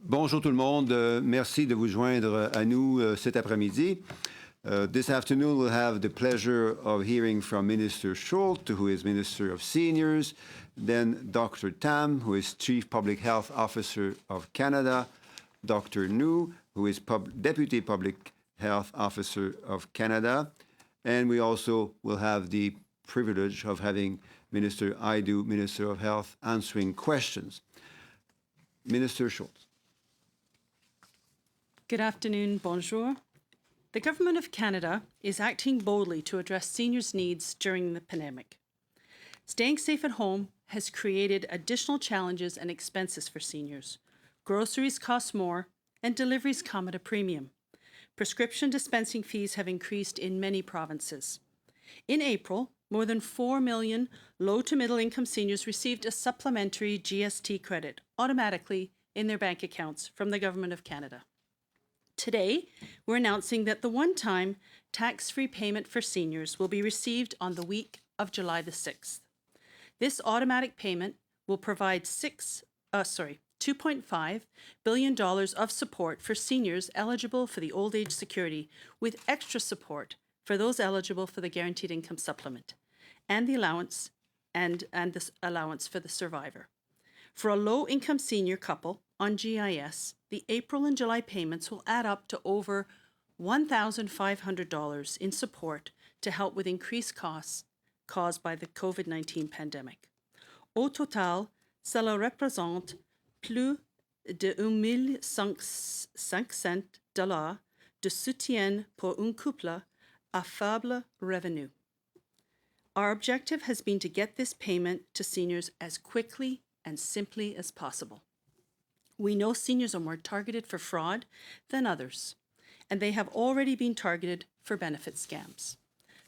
Bonjour tout le monde. Merci de vous joindre à nous cet après-midi. This afternoon, we'll have the pleasure of hearing from Minister Schultz, who is Minister of Seniors, then Dr. Tam, who is Chief Public Health Officer of Canada, Dr. Nu, who is Deputy Public Health Officer of Canada, and we also will have the privilege of having Minister Aidu, Minister of Health, answering questions. Minister Schultz. Good afternoon, bonjour. The Government of Canada is acting boldly to address seniors' needs during the pandemic. Staying safe at home has created additional challenges and expenses for seniors. Groceries cost more, and deliveries come at a premium. Prescription dispensing fees have increased in many provinces. In April, more than 4 million low to middle income seniors received a supplementary GST credit automatically in their bank accounts from the Government of Canada. Today, we're announcing that the one-time tax-free payment for seniors will be received on the week of July the 6th. This automatic payment will provide $2.5 billion of support for seniors eligible for the Old Age Security, with extra support for those eligible for the Guaranteed Income Supplement and the allowance and this allowance for the survivor. For a low-income senior couple on GIS, the April and July payments will add up to over $1,500 in support to help with increased costs caused by the COVID-19 pandemic. Au total, cela représente plus de $1,500 de soutien pour un couple à faible revenu. Our objective has been to get this payment to seniors as quickly and simply as possible. We know seniors are more targeted for fraud than others, and they have already been targeted for benefit scams.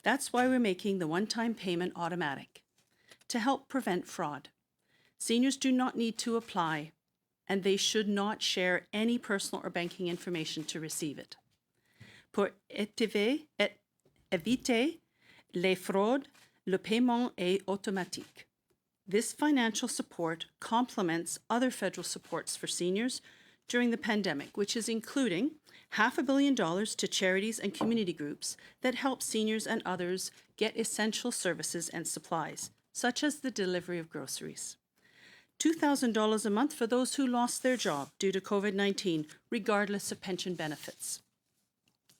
That's why we're making the one-time payment automatic, to help prevent fraud. Seniors do not need to apply, and they should not share any personal or banking information to receive it. Pour éviter les fraudes, le paiement est automatique. This financial support complements other federal supports for seniors during the pandemic, which is including $500 million to charities and community groups that help seniors and others get essential services and supplies, such as the delivery of groceries. $2,000 a month for those who lost their job due to COVID-19, regardless of pension benefits.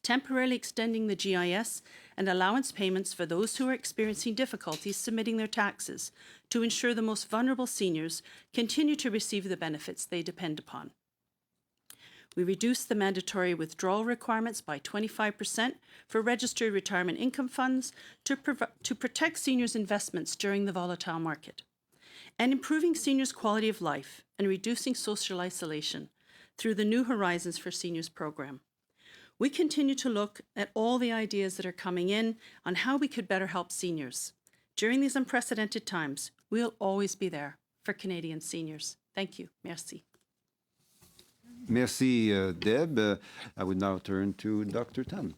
Temporarily extending the GIS and allowance payments for those who are experiencing difficulties submitting their taxes to ensure the most vulnerable seniors continue to receive the benefits they depend upon. We reduced the mandatory withdrawal requirements by 25% for registered retirement income funds to protect seniors' investments during the volatile market, and improving seniors' quality of life and reducing social isolation through the New Horizons for Seniors program. We continue to look at all the ideas that are coming in on how we could better help seniors. During these unprecedented times, we'll always be there for Canadian seniors. Thank you. Merci. Merci, Deb. I would now turn to Dr. Tam.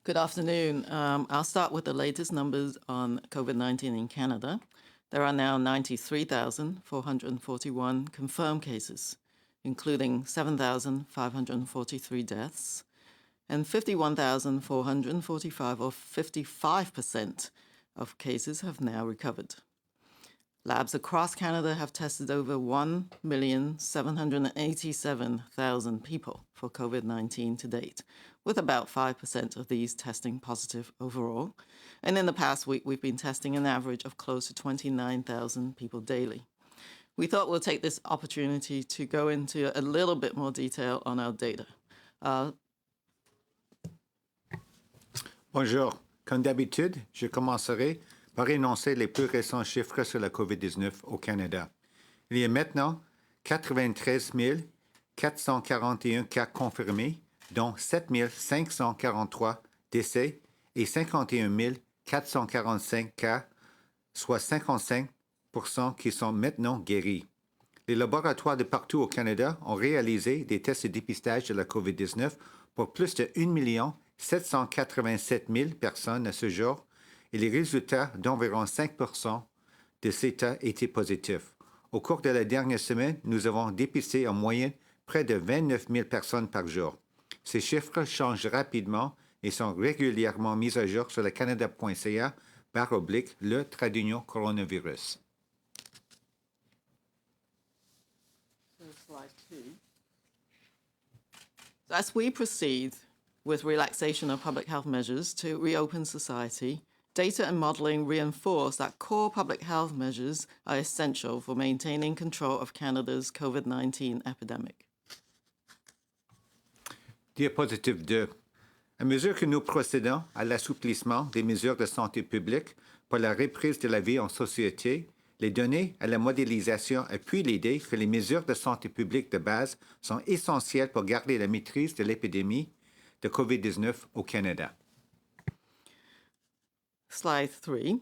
Good afternoon. I'll start with the latest numbers on COVID-19 in Canada. There are now 93,441 confirmed cases, including 7,543 deaths, and 51,445, or 55% of cases, have now recovered. Labs across Canada have tested over 1,787,000 people for COVID-19 to date, with about 5% of these testing positive overall. And in the past week, we've been testing an average of close to 29,000 people daily. We thought we'll take this opportunity to go into a little bit more detail on our data. Bonjour. Comme d'habitude, je commencerai par énoncer les plus récents chiffres sur la COVID-19 au Canada. Il y a maintenant 93 441 cas confirmés, dont 7 543 décès et 51 445 cas, soit 55% qui sont maintenant guéris. Les laboratoires de partout au Canada ont réalisé des tests de dépistage de la COVID-19 pour plus de 1 787 000 personnes à ce jour, et les résultats d'environ 5% de ces cas étaient positifs. Au cours de la dernière semaine, nous avons dépisté en moyenne près de 29 000 personnes par jour. Ces chiffres changent rapidement et sont régulièrement mis à jour sur le canada.ca/le-coronavirus. Slide 2. So as we proceed with relaxation of public health measures to reopen society, data and modelling reinforce that core public health measures are essential for maintaining control of Canada's COVID-19 epidemic. Diapositive 2. À mesure que nous procédons à l'assouplissement des mesures de santé publique pour la reprise de la vie en société, les données à la modélisation appuient l'idée que les mesures de santé publique de base sont essentielles pour garder la maîtrise de l'épidémie de COVID-19 au Canada. Slide 3.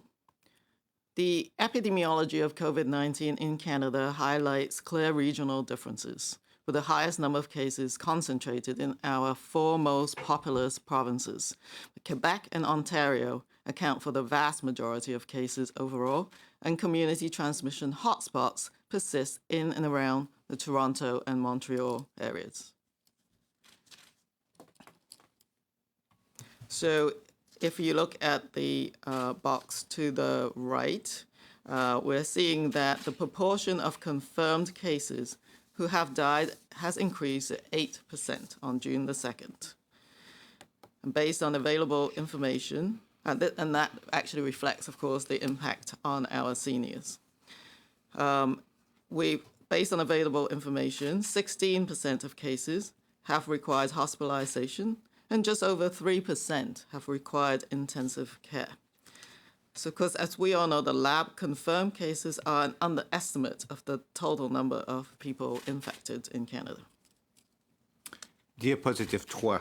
The epidemiology of COVID-19 in Canada highlights clear regional differences, with the highest number of cases concentrated in our four most populous provinces. Quebec and Ontario account for the vast majority of cases overall, and community transmission hotspots persist in and around the Toronto and Montreal areas. So if you look at the box to the right, we're seeing that the proportion of confirmed cases who have died has increased to 8% on June the 2nd. And based on available information, and that actually reflects, of course, the impact on our seniors. Based on available information, 16% of cases have required hospitalization, and just over 3% have required intensive care. So, of course, as we all know, the lab-confirmed cases are an underestimate of the total number of people infected in Canada. Diapositive 3.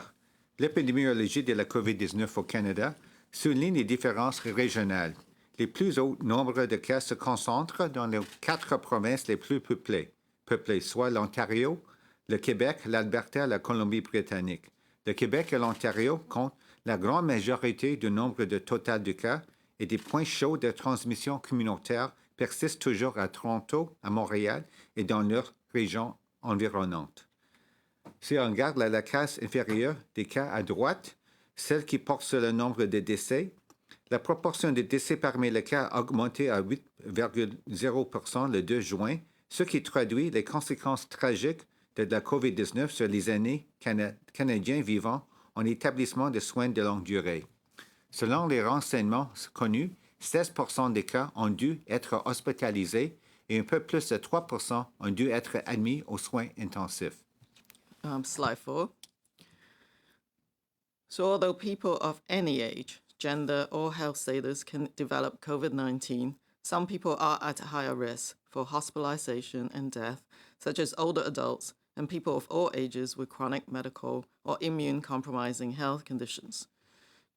L'épidémiologie de la COVID-19 au Canada souligne les différences régionales. Les plus hauts nombres de cas se concentrent dans les 4 provinces les plus peuplées, soit l'Ontario, le Québec, l'Alberta et la Colombie-Britannique. Le Québec et l'Ontario comptent la grande majorité du nombre de total de cas et des points chauds de transmission communautaire persistent toujours à Toronto, à Montréal et dans leurs régions environnantes. Si on regarde la case inférieure des cas à droite, celle qui porte sur le nombre de décès, la proportion de décès parmi les cas a augmenté à 8,0% le 2 juin, ce qui traduit les conséquences tragiques de la COVID-19 sur les aînés canadiens vivant en établissement de soins de longue durée. Selon les renseignements connus, 16% des cas ont dû être hospitalisés et un peu plus de 3% ont dû être admis aux soins intensifs. Slide 4. So although people of any age, gender, or health status can develop COVID-19, some people are at higher risk for hospitalization and death, such as older adults and people of all ages with chronic medical or immune-compromising health conditions.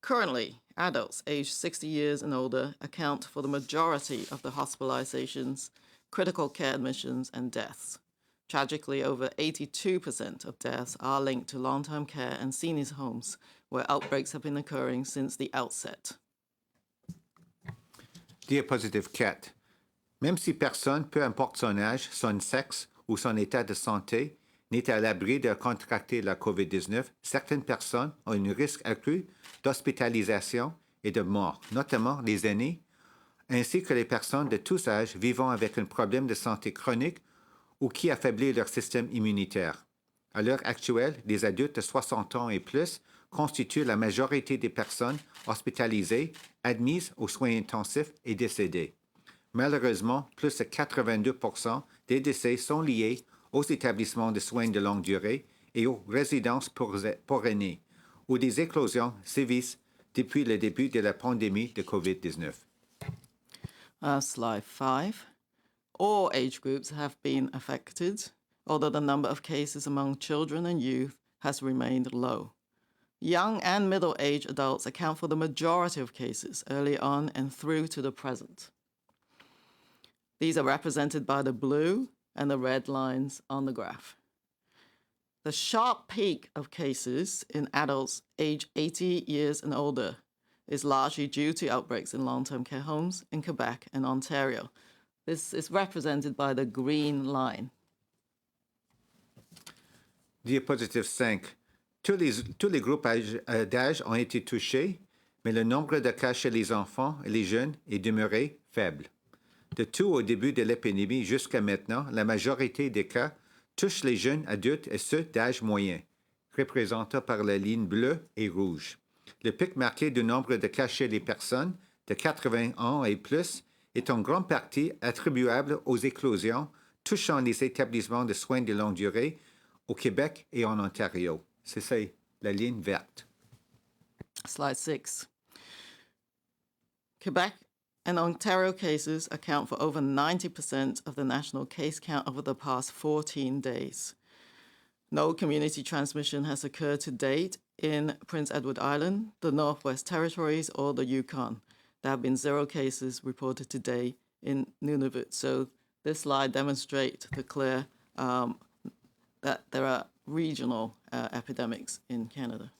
Currently, adults aged 60 years and older account for the majority of the hospitalizations, critical care admissions, and deaths. Tragically, over 82% of deaths are linked to long-term care and seniors' homes, where outbreaks have been occurring since the outset. Diapositive 4. Même si personne, peu importe son âge, son sexe ou son état de santé, n'est à l'abri de contracter la COVID-19, certaines personnes ont un risque accru d'hospitalisation et de mort, notamment les aînés, ainsi que les personnes de tous âges vivant avec un problème de santé chronique ou qui affaiblit leur système immunitaire. À l'heure actuelle, les adultes de 60 ans et plus constituent la majorité des personnes hospitalisées, admises aux soins intensifs et décédées. Malheureusement, plus de 82% des décès sont liés aux établissements de soins de longue durée et aux résidences pour aînés, où des éclosions sévissent depuis le début de la pandémie de COVID-19. Slide 5. All age groups have been affected, although the number of cases among children and youth has remained low. Young and middle-aged adults account for the majority of cases early on and through to the present. These are represented by the blue and the red lines on the graph. The sharp peak of cases in adults aged 80 years and older is largely due to outbreaks in long-term care homes in Quebec and Ontario. This is represented by the green line. Diapositive 5. Tous les groupes d'âge ont été touchés, mais le nombre de cas chez les enfants et les jeunes est demeuré faible. De tout au début de l'épidémie jusqu'à maintenant, la majorité des cas touchent les jeunes adultes et ceux d'âge moyen, représentés par la ligne bleue et rouge. Le pic marqué du nombre de cas chez les personnes de 80 ans et plus est en grande partie attribuable aux éclosions touchant les établissements de soins de longue durée au Québec et en Ontario. C'est ça, la ligne verte. Slide 6. Quebec and Ontario cases account for over 90% of the national case count over the past 14 days. No community transmission has occurred to date in Prince Edward Island, the Northwest Territories, or the Yukon. There have been 0 cases reported today in Nunavut. So this slide demonstrates the clear that there are regional epidemics in Canada.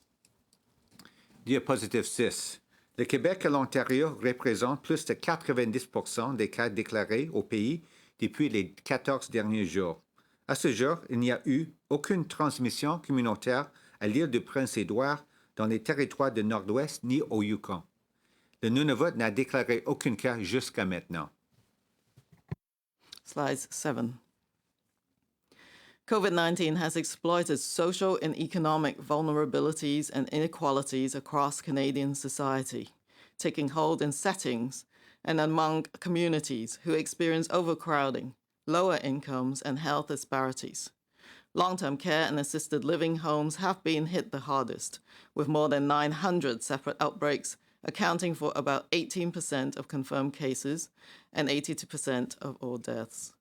Diapositive 6. Le Québec et l'Ontario représentent plus de 90% des cas déclarés au pays depuis les 14 derniers jours. À ce jour, il n'y a eu aucune transmission communautaire à l'île du Prince-Édouard, dans les territoires du Nord-Ouest, ni au Yukon. Le Nunavut n'a déclaré aucun cas jusqu'à maintenant. Slide 7. COVID-19 has exploited social and economic vulnerabilities and inequalities across Canadian society, taking hold in settings and among communities who experience overcrowding, lower incomes, and health disparities. Long-term care and assisted living homes have been hit the hardest, with more than 900 separate outbreaks accounting for about 18% of confirmed cases and 82% of all deaths.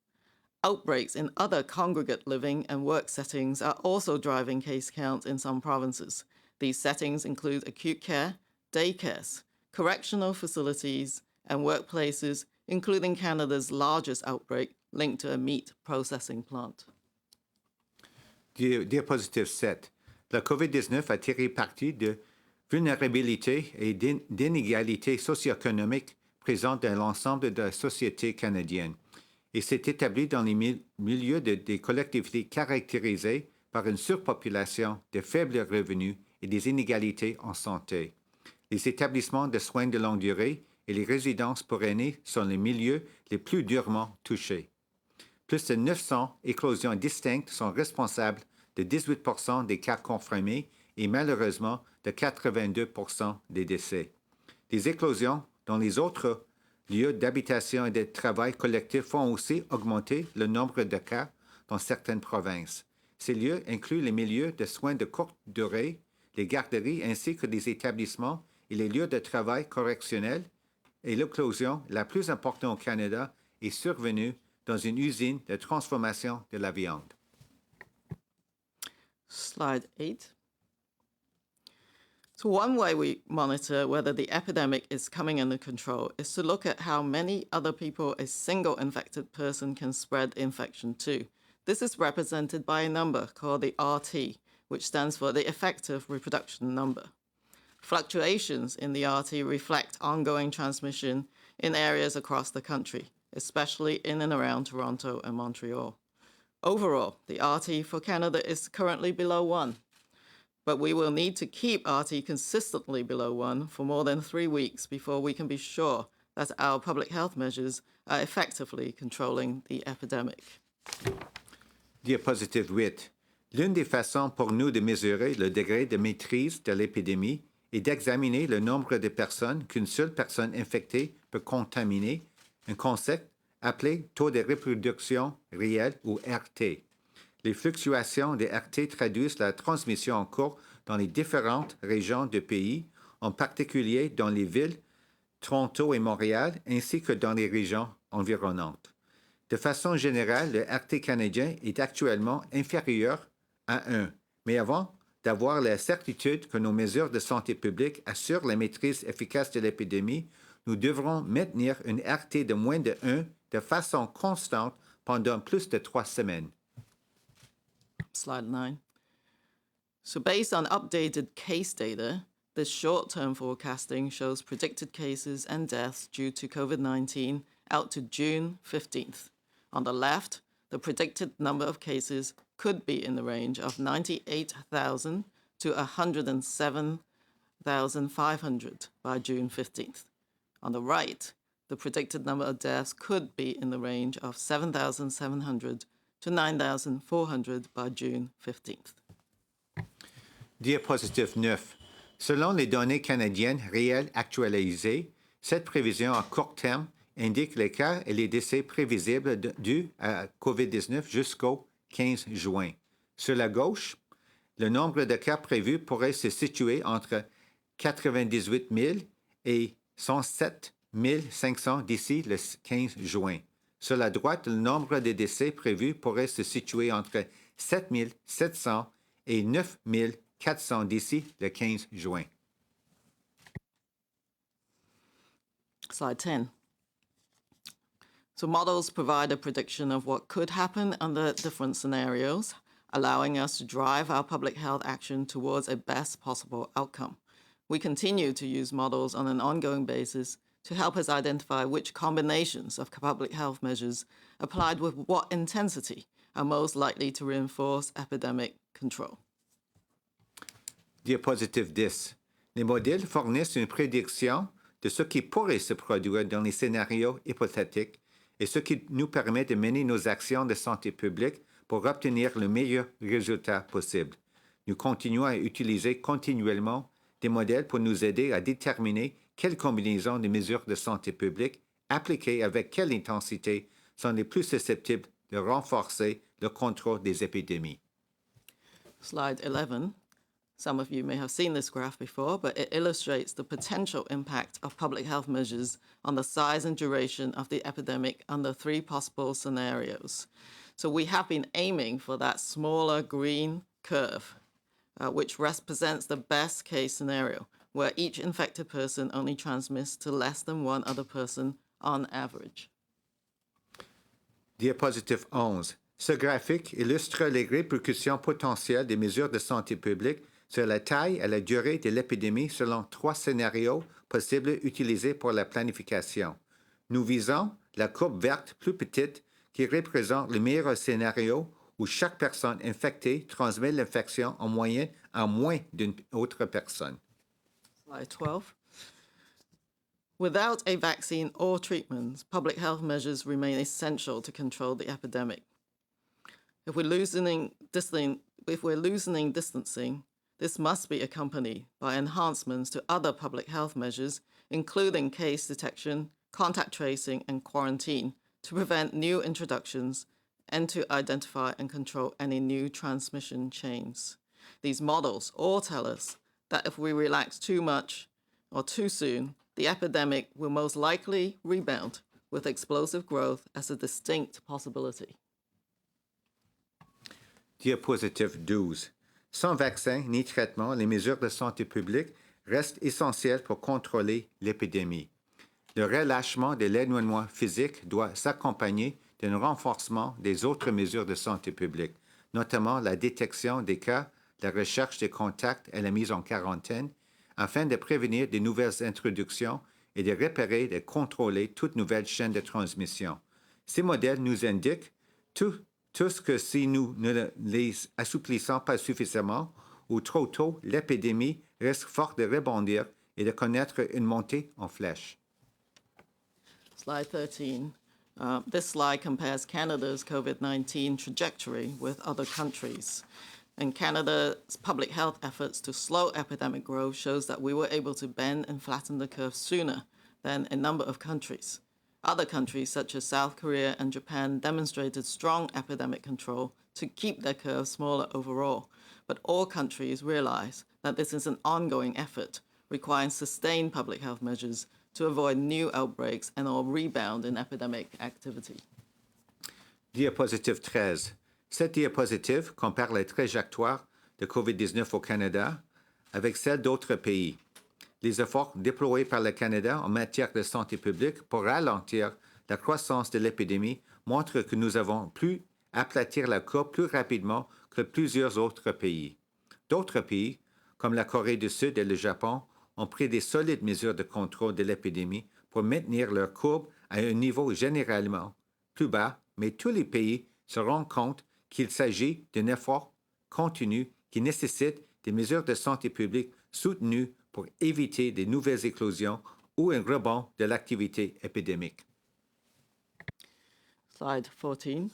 Outbreaks in other congregate living and work settings are also driving case counts in some provinces. These settings include acute care, daycares, correctional facilities, and workplaces, including Canada's largest outbreak linked to a meat processing plant. Diapositive 7. La COVID-19 a tiré parti de vulnérabilités et d'inégalités socio-économiques présentes dans l'ensemble de la société canadienne et s'est établi dans les milieux des collectivités caractérisées par une surpopulation, de faibles revenus et des inégalités en santé. Les établissements de soins de longue durée et les résidences pour aînés sont les milieux les plus durement touchés. Plus de 900 éclosions distinctes sont responsables de 18% des cas confirmés et malheureusement de 82% des décès. Les éclosions dans les autres lieux d'habitation et de travail collectif font aussi augmenter le nombre de cas dans certaines provinces. Ces lieux incluent les milieux de soins de courte durée, les garderies ainsi que les établissements et les lieux de travail correctionnels, et l'éclosion la plus importante au Canada est survenue dans une usine de transformation de la viande. Slide 8. So one way we monitor whether the epidemic is coming under control is to look at how many other people a single infected person can spread infection to. This is represented by a number called the RT, which stands for the effective reproduction number. Fluctuations in the RT reflect ongoing transmission in areas across the country, especially in and around Toronto and Montreal. Overall, the RT for Canada is currently below 1, but we will need to keep RT consistently below 1 for more than 3 weeks before we can be sure that our public health measures are effectively controlling the epidemic. Diapositive 8. L'une des façons pour nous de mesurer le degré de maîtrise de l'épidémie est d'examiner le nombre de personnes qu'une seule personne infectée peut contaminer, un concept appelé taux de reproduction réel ou RT. Les fluctuations de RT traduisent la transmission en cours dans les différentes régions du pays, en particulier dans les villes Toronto et Montréal, ainsi que dans les régions environnantes. De façon générale, le RT canadien est actuellement inférieur à 1, mais avant d'avoir la certitude que nos mesures de santé publique assurent la maîtrise efficace de l'épidémie, nous devrons maintenir une RT de moins de 1 de façon constante pendant plus de 3 semaines. Slide 9. So based on updated case data, this short-term forecasting shows predicted cases and deaths due to COVID-19 out to June 15th. On the left, the predicted number of cases could be in the range of 98,000 to 107,500 by June 15th. On the right, the predicted number of deaths could be in the range of 7,700 to 9,400 by June 15th. Diapositive 9. Selon les données canadiennes réelles actualisées, cette prévision à court terme indique les cas et les décès prévisibles dus à COVID-19 jusqu'au 15 juin. Sur la gauche, le nombre de cas prévus pourrait se situer entre 98 000 et 107 500 d'ici le 15 juin. Sur la droite, le nombre de décès prévus pourrait se situer entre 7 700 et 9 400 d'ici le 15 juin. Slide 10. So models provide a prediction of what could happen under different scenarios, allowing us to drive our public health action towards a best possible outcome. We continue to use models on an ongoing basis to help us identify which combinations of public health measures applied with what intensity are most likely to reinforce epidemic control. Diapositive 10. Les modèles fournissent une prédiction de ce qui pourrait se produire dans les scénarios hypothétiques et ce qui nous permet de mener nos actions de santé publique pour obtenir le meilleur résultat possible. Nous continuons à utiliser continuellement des modèles pour nous aider à déterminer quelles combinaisons de mesures de santé publique appliquées avec quelle intensité sont les plus susceptibles de renforcer le contrôle des épidémies. Slide 11. Some of you may have seen this graph before, but it illustrates the potential impact of public health measures on the size and duration of the epidemic under three possible scenarios. So we have been aiming for that smaller green curve, which represents the best case scenario, where each infected person only transmits to less than one other person on average. Diapositive 11. Ce graphique illustre les répercussions potentielles des mesures de santé publique sur la taille et la durée de l'épidémie selon trois scénarios possibles utilisés pour la planification. Nous visons la courbe verte plus petite qui représente le meilleur scénario où chaque personne infectée transmet l'infection en moyenne à moins d'une autre personne. Slide 12. Without a vaccine or treatments, public health measures remain essential to control the epidemic. If we're loosening distancing, this must be accompanied by enhancements to other public health measures, including case detection, contact tracing, and quarantine, to prevent new introductions and to identify and control any new transmission chains. These models all tell us that if we relax too much or too soon, the epidemic will most likely rebound with explosive growth as a distinct possibility. Diapositive 12. Sans vaccin ni traitement, les mesures de santé publique restent essentielles pour contrôler l'épidémie. Le relâchement de l'éloignement physique doit s'accompagner d'un renforcement des autres mesures de santé publique, notamment la détection des cas, la recherche des contacts et la mise en quarantaine, afin de prévenir de nouvelles introductions et de repérer et de contrôler toute nouvelle chaîne de transmission. Ces modèles nous indiquent tout ce que si nous ne les assouplissons pas suffisamment ou trop tôt, l'épidémie risque fort de rebondir et de connaître une montée en flèche. Slide 13. This slide compares Canada's COVID-19 trajectory with other countries. And Canada's public health efforts to slow epidemic growth shows that we were able to bend and flatten the curve sooner than a number of countries. Other countries, such as South Korea and Japan, demonstrated strong epidemic control to keep their curve smaller overall. But all countries realize that this is an ongoing effort, requiring sustained public health measures to avoid new outbreaks and or rebound in epidemic activity. Diapositive 13. Cette diapositive compare les trajectoires de COVID-19 au Canada avec celles d'autres pays. Les efforts déployés par le Canada en matière de santé publique pour ralentir la croissance de l'épidémie montrent que nous avons pu aplatir la courbe plus rapidement que plusieurs autres pays. D'autres pays, comme la Corée du Sud et le Japon, ont pris des solides mesures de contrôle de l'épidémie pour maintenir leur courbe à un niveau généralement plus bas, mais tous les pays se rendent compte qu'il s'agit d'un effort continu qui nécessite des mesures de santé publique soutenues pour éviter de nouvelles éclosions ou un rebond de l'activité épidémique. Slide 14.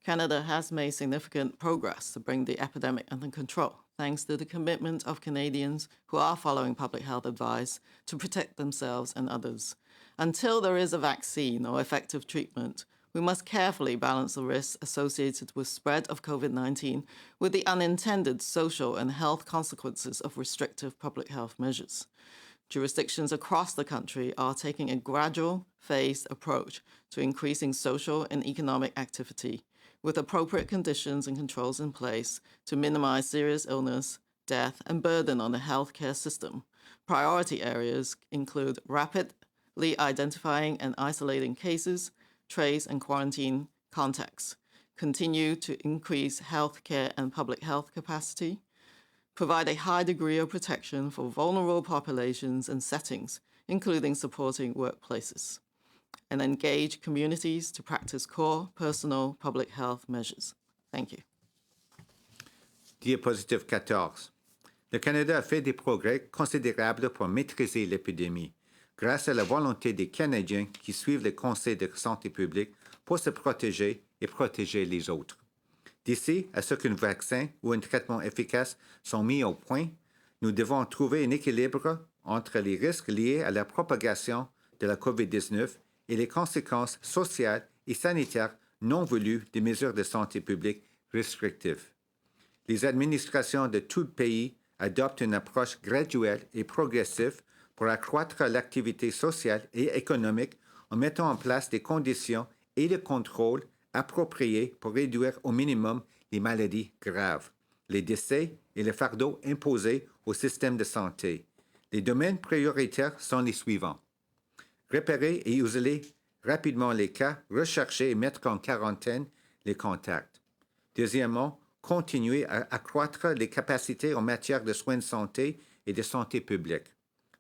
Canada has made significant progress to bring the epidemic under control, thanks to the commitment of Canadians who are following public health advice to protect themselves and others. Until there is a vaccine or effective treatment, we must carefully balance the risks associated with spread of COVID-19 with the unintended social and health consequences of restrictive public health measures. Jurisdictions across the country are taking a gradual, phased approach to increasing social and economic activity, with appropriate conditions and controls in place to minimize serious illness, death, and burden on the healthcare system. Priority areas include rapidly identifying and isolating cases, trace and quarantine contacts, continue to increase healthcare and public health capacity, provide a high degree of protection for vulnerable populations and settings, including supporting workplaces, and engage communities to practice core personal public health measures. Thank you. Diapositive 14. Le Canada a fait des progrès considérables pour maîtriser l'épidémie, grâce à la volonté des Canadiens qui suivent les conseils de santé publique pour se protéger et protéger les autres. D'ici à ce qu'un vaccin ou un traitement efficace sont mis au point, nous devons trouver un équilibre entre les risques liés à la propagation de la COVID-19 et les conséquences sociales et sanitaires non voulues des mesures de santé publique restrictives. Les administrations de tout le pays adoptent une approche graduelle et progressive pour accroître l'activité sociale et économique en mettant en place des conditions et des contrôles appropriés pour réduire au minimum les maladies graves, les décès et le fardeau imposé au système de santé. Les domaines prioritaires sont les suivants. Repérer et isoler rapidement les cas, rechercher et mettre en quarantaine les contacts. Deuxièmement, continuer à accroître les capacités en matière de soins de santé et de santé publique.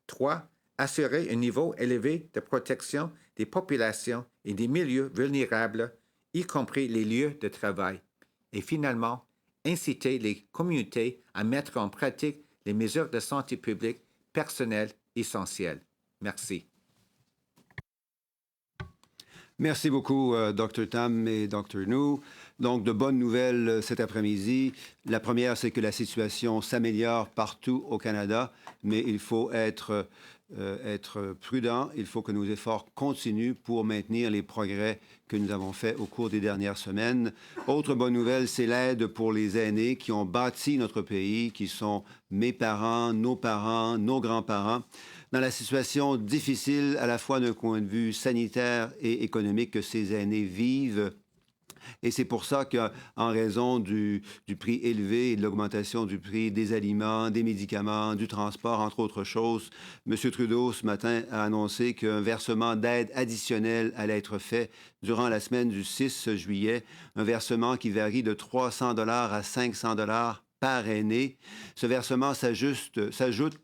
3. Assurer un niveau élevé de protection des populations et des milieux vulnérables, y compris les lieux de travail. Et finalement, inciter les communautés à mettre en pratique les mesures de santé publique personnelles essentielles. Merci. Merci beaucoup, Dr. Tam et Dr. Nou. Donc, de bonnes nouvelles cet après-midi. La première, c'est que la situation s'améliore partout au Canada, mais il faut être prudent. Il faut que nos efforts continuent pour maintenir les progrès que nous avons faits au cours des dernières semaines. Autre bonne nouvelle, c'est l'aide pour les aînés qui ont bâti notre pays, qui sont mes parents, nos grands-parents, dans la situation difficile à la fois d'un point de vue sanitaire et économique que ces aînés vivent. Et c'est pour ça qu'en raison du prix élevé et de l'augmentation du prix des aliments, des médicaments, du transport, entre autres choses, M. Trudeau, ce matin, a annoncé qu'un versement d'aide additionnel allait être fait durant la semaine du 6 juillet, un versement qui varie de 300 $ à 500 $ par aîné. Ce versement s'ajoute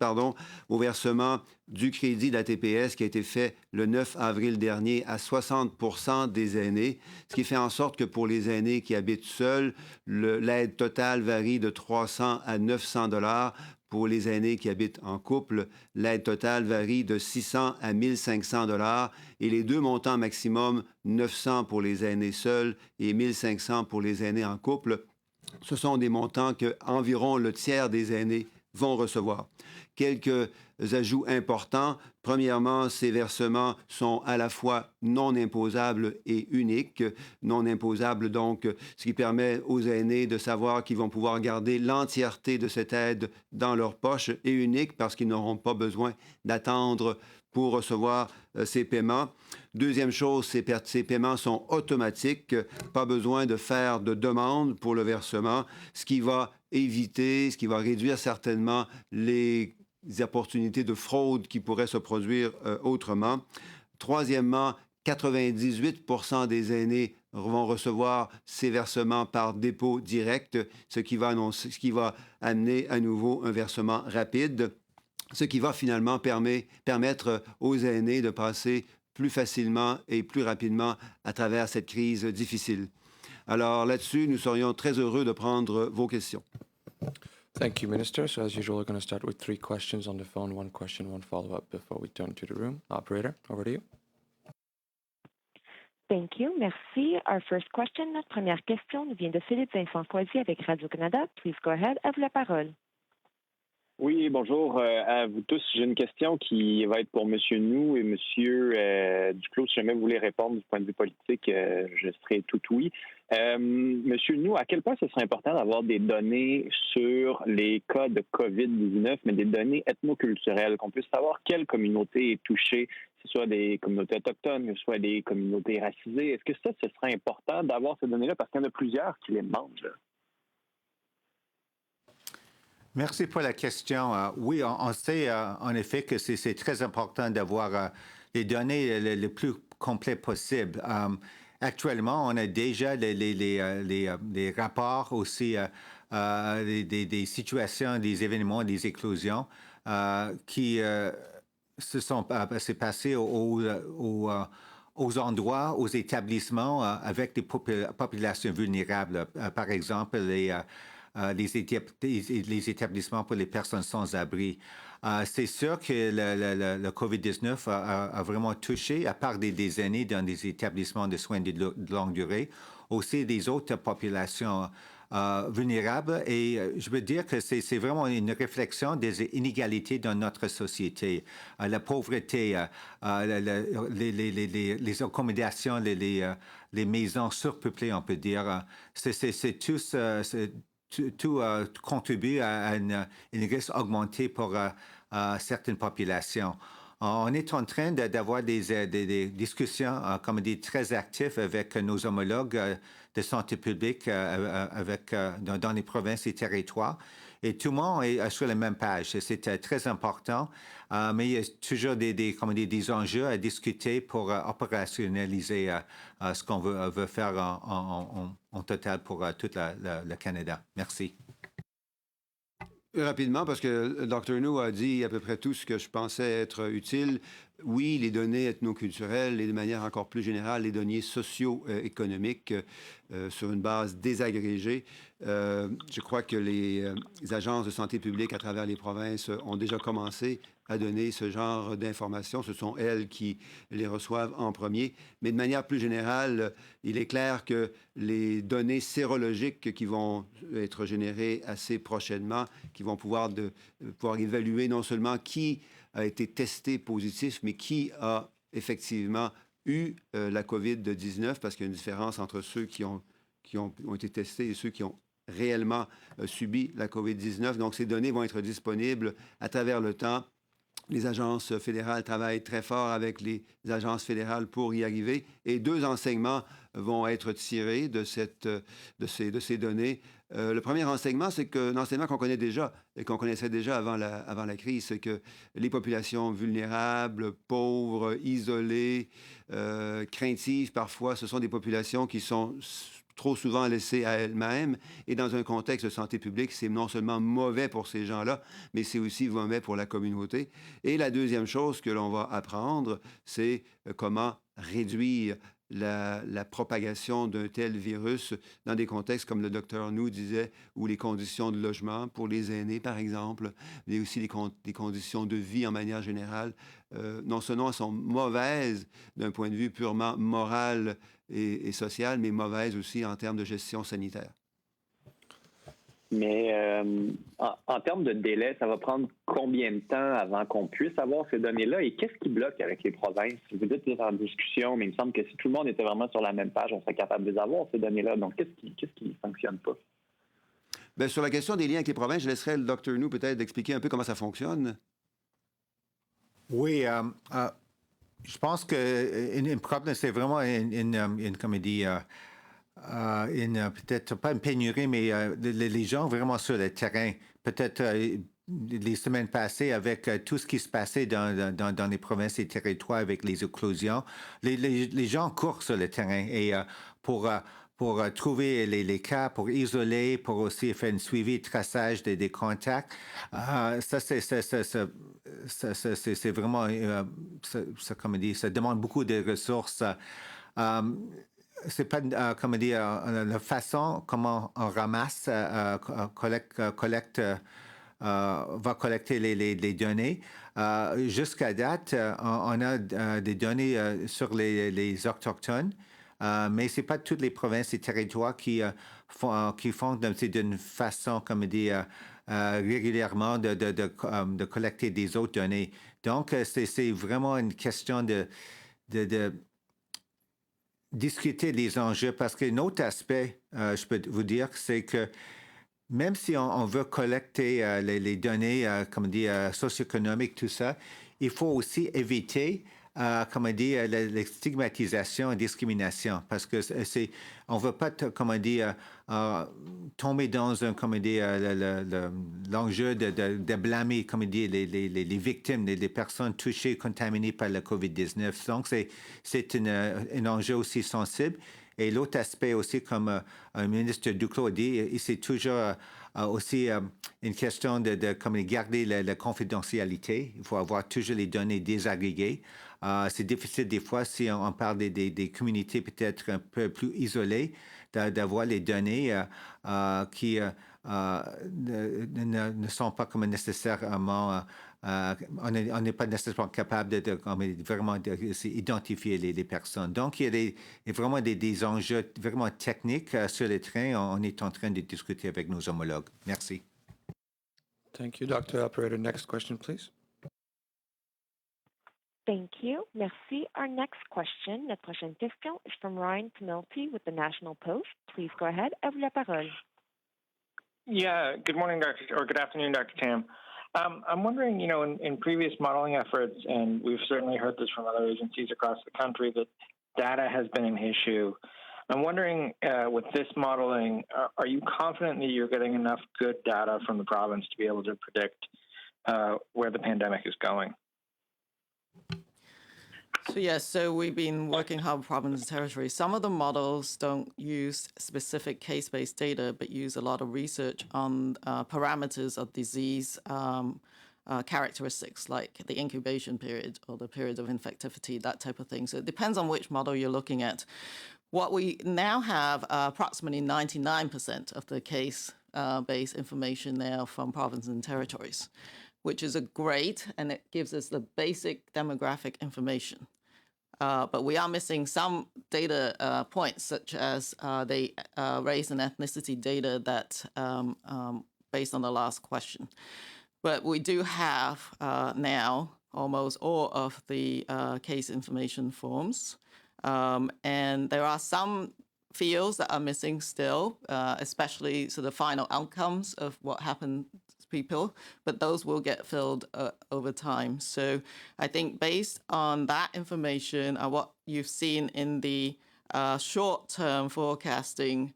au versement du crédit de la TPS qui a été fait le 9 avril dernier à 60 % des aînés, ce qui fait en sorte que pour les aînés qui habitent seuls, l'aide totale varie de 300 à 900 $. Pour les aînés qui habitent en couple, l'aide totale varie de 600 à 1500 $ et les deux montants maximum, 900 pour les aînés seuls et 1500 pour les aînés en couple, ce sont des montants que environ le tiers des aînés vont recevoir. Quelques ajouts importants. Premièrement, ces versements sont à la fois non imposables et uniques. Non imposables, donc, ce qui permet aux aînés de savoir qu'ils vont pouvoir garder l'entièreté de cette aide dans leur poche, et unique parce qu'ils n'auront pas besoin d'attendre pour recevoir ces paiements. Deuxième chose, ces paiements sont automatiques. Pas besoin de faire de demande pour le versement, ce qui va réduire certainement les opportunités de fraude qui pourraient se produire autrement. Troisièmement, 98 % des aînés vont recevoir ces versements par dépôt direct, ce qui va amener à nouveau un versement rapide, ce qui va finalement permettre aux aînés de passer plus facilement et plus rapidement à travers cette crise difficile. Alors là-dessus, nous serions très heureux de prendre vos questions. Thank you, Minister. So as usual, we're going to start with 3 questions on the phone, 1 question, 1 follow-up before we turn to the room. Operator, over to you. Thank you. Merci. Our first question, notre première question nous vient de Philippe Vincent Foisy avec Radio-Canada. Please go ahead. À vous la parole. Oui, bonjour à vous tous. J'ai une question qui va être pour M. Nou et M. Duclos. Si jamais vous voulez répondre du point de vue politique, je serai tout oui. M. Nou, à quel point ce serait important d'avoir des données sur les cas de COVID-19, mais des données ethnoculturelles, qu'on puisse savoir quelle communauté est touchée, que ce soit des communautés autochtones, que ce soit des communautés racisées. Est-ce que ça, ce serait important d'avoir ces données-là? Parce qu'il y en a plusieurs qui les demandent, là. Merci pour la question. Oui, on sait en effet que c'est très important d'avoir les données le plus complètes possible. Actuellement, on a déjà les rapports aussi des situations, des événements, des éclosions qui se sont passés aux endroits, aux établissements avec des populations vulnérables. Par exemple, les établissements pour les personnes sans abri. C'est sûr que le COVID-19 a vraiment touché, à part des années dans des établissements de soins de longue durée, aussi des autres populations vulnérables. Et je veux dire que c'est vraiment une réflexion des inégalités dans notre société. La pauvreté, les accommodations, les maisons surpeuplées, on peut dire. C'est tous... Tout contribue à une risque augmenté pour certaines populations. On est en train d'avoir des discussions, comme dit, très actives avec nos homologues de santé publique dans les provinces et territoires. Et tout le monde est sur la même page. C'est très important, mais il y a toujours des enjeux à discuter pour opérationnaliser ce qu'on veut faire en total pour tout le Canada. Merci. Rapidement, parce que Dr. Nou a dit à peu près tout ce que je pensais être utile. Oui, les données ethnoculturelles et de manière encore plus générale, les données socio-économiques sur une base désagrégée. Je crois que les agences de santé publique à travers les provinces ont déjà commencé à donner ce genre d'informations. Ce sont elles qui les reçoivent en premier. Mais de manière plus générale, il est clair que les données sérologiques qui vont être générées assez prochainement, qui vont pouvoir évaluer non seulement qui a été testé positif, mais qui a effectivement eu la COVID-19, parce qu'il y a une différence entre ceux qui ont été testés et ceux qui ont réellement subi la COVID-19. Donc, ces données vont être disponibles à travers le temps. Les agences fédérales travaillent très fort avec les agences fédérales pour y arriver. Et 2 enseignements vont être tirés de ces données. Le premier enseignement, c'est un enseignement qu'on connaît déjà et qu'on connaissait déjà avant la crise, c'est que les populations vulnérables, pauvres, isolées, craintives parfois, ce sont des populations qui sont trop souvent laissées à elles-mêmes. Et dans un contexte de santé publique, c'est non seulement mauvais pour ces gens-là, mais c'est aussi mauvais pour la communauté. Et la deuxième chose que l'on va apprendre, c'est comment réduire la propagation d'un tel virus dans des contextes, comme le docteur Nou disait, où les conditions de logement pour les aînés, par exemple, mais aussi les conditions de vie en manière générale, non seulement sont mauvaises d'un point de vue purement moral et social, mais mauvaises aussi en termes de gestion sanitaire. Mais en termes de délai, ça va prendre combien de temps avant qu'on puisse avoir ces données-là? Et qu'est-ce qui bloque avec les provinces? Vous dites que c'est en discussion, mais il me semble que si tout le monde était vraiment sur la même page, on serait capable de les avoir, ces données-là. Donc, qu'est-ce qui ne fonctionne pas? Bien, sur la question des liens avec les provinces, je laisserai le Dr. Nou peut-être expliquer un peu comment ça fonctionne. Oui, je pense que problème, c'est vraiment une comédie... peut-être pas une pénurie, mais les gens vraiment sur le terrain, peut-être les semaines passées avec tout ce qui se passait dans les provinces et territoires avec les éclosions, les gens courent sur le terrain et pour pour trouver les cas, pour isoler, pour aussi faire un suivi, traçage des contacts. Ça, c'est vraiment, comme on dit, ça demande beaucoup de ressources. C'est pas, comment dire, la façon comment on ramasse, collecte, va collecter les données. Jusqu'à date, on a des données sur les Autochtones, mais ce n'est pas toutes les provinces et territoires qui font d'une façon, comme dire, régulièrement de collecter des autres données. Donc, c'est vraiment une question de discuter des enjeux, parce qu'un autre aspect, je peux vous dire, c'est que même si on veut collecter les données, comme dit, socio-économiques, tout ça, il faut aussi éviter, comment dire, la stigmatisation et discrimination, parce que on ne veut pas, comment dire, tomber dans un, comment dire, l'enjeu de blâmer, comme dit, les victimes, les personnes touchées, contaminées par le COVID-19. Donc, c'est un enjeu aussi sensible. Et l'autre aspect aussi, comme le ministre Duclos a dit, c'est toujours aussi une question de comme garder la confidentialité. Il faut avoir toujours les données désagrégées. C'est difficile des fois, si on parle des communautés peut-être un peu plus isolées, d'avoir les données qui ne sont pas comme nécessairement... on n'est pas nécessairement capable de vraiment identifier les personnes. Donc, il y a vraiment des enjeux vraiment techniques sur les trains. On est en train de discuter avec nos homologues. Merci. Thank you, Dr. Operator. Next question, please. Thank you. Merci. Our next question, notre prochaine question, is from Ryan Tumilty with the National Post. Please go ahead. À vous la parole. Yeah, good morning, or good afternoon, Dr. Tam. I'm wondering, in previous modeling efforts, and we've certainly heard this from other agencies across the country, that data has been an issue. I'm wondering, with this modeling, are you confident that you're getting enough good data from the province to be able to predict where the pandemic is going? So yes, so we've been working hard with province and territory. Some of the models don't use specific case-based data, but use a lot of research on parameters of disease characteristics, like the incubation period or the period of infectivity, that type of thing. So it depends on which model you're looking at. What we now have, approximately 99% of the case-based information now from provinces and territories, which is a great, and it gives us the basic demographic information. But we are missing some data points, such as the race and ethnicity data that based on the last question. But we do have now almost all of the case information forms. And there are some fields that are missing still, especially the final outcomes of what happened to people, but those will get filled over time. So I think based on that information, what you've seen in the short-term forecasting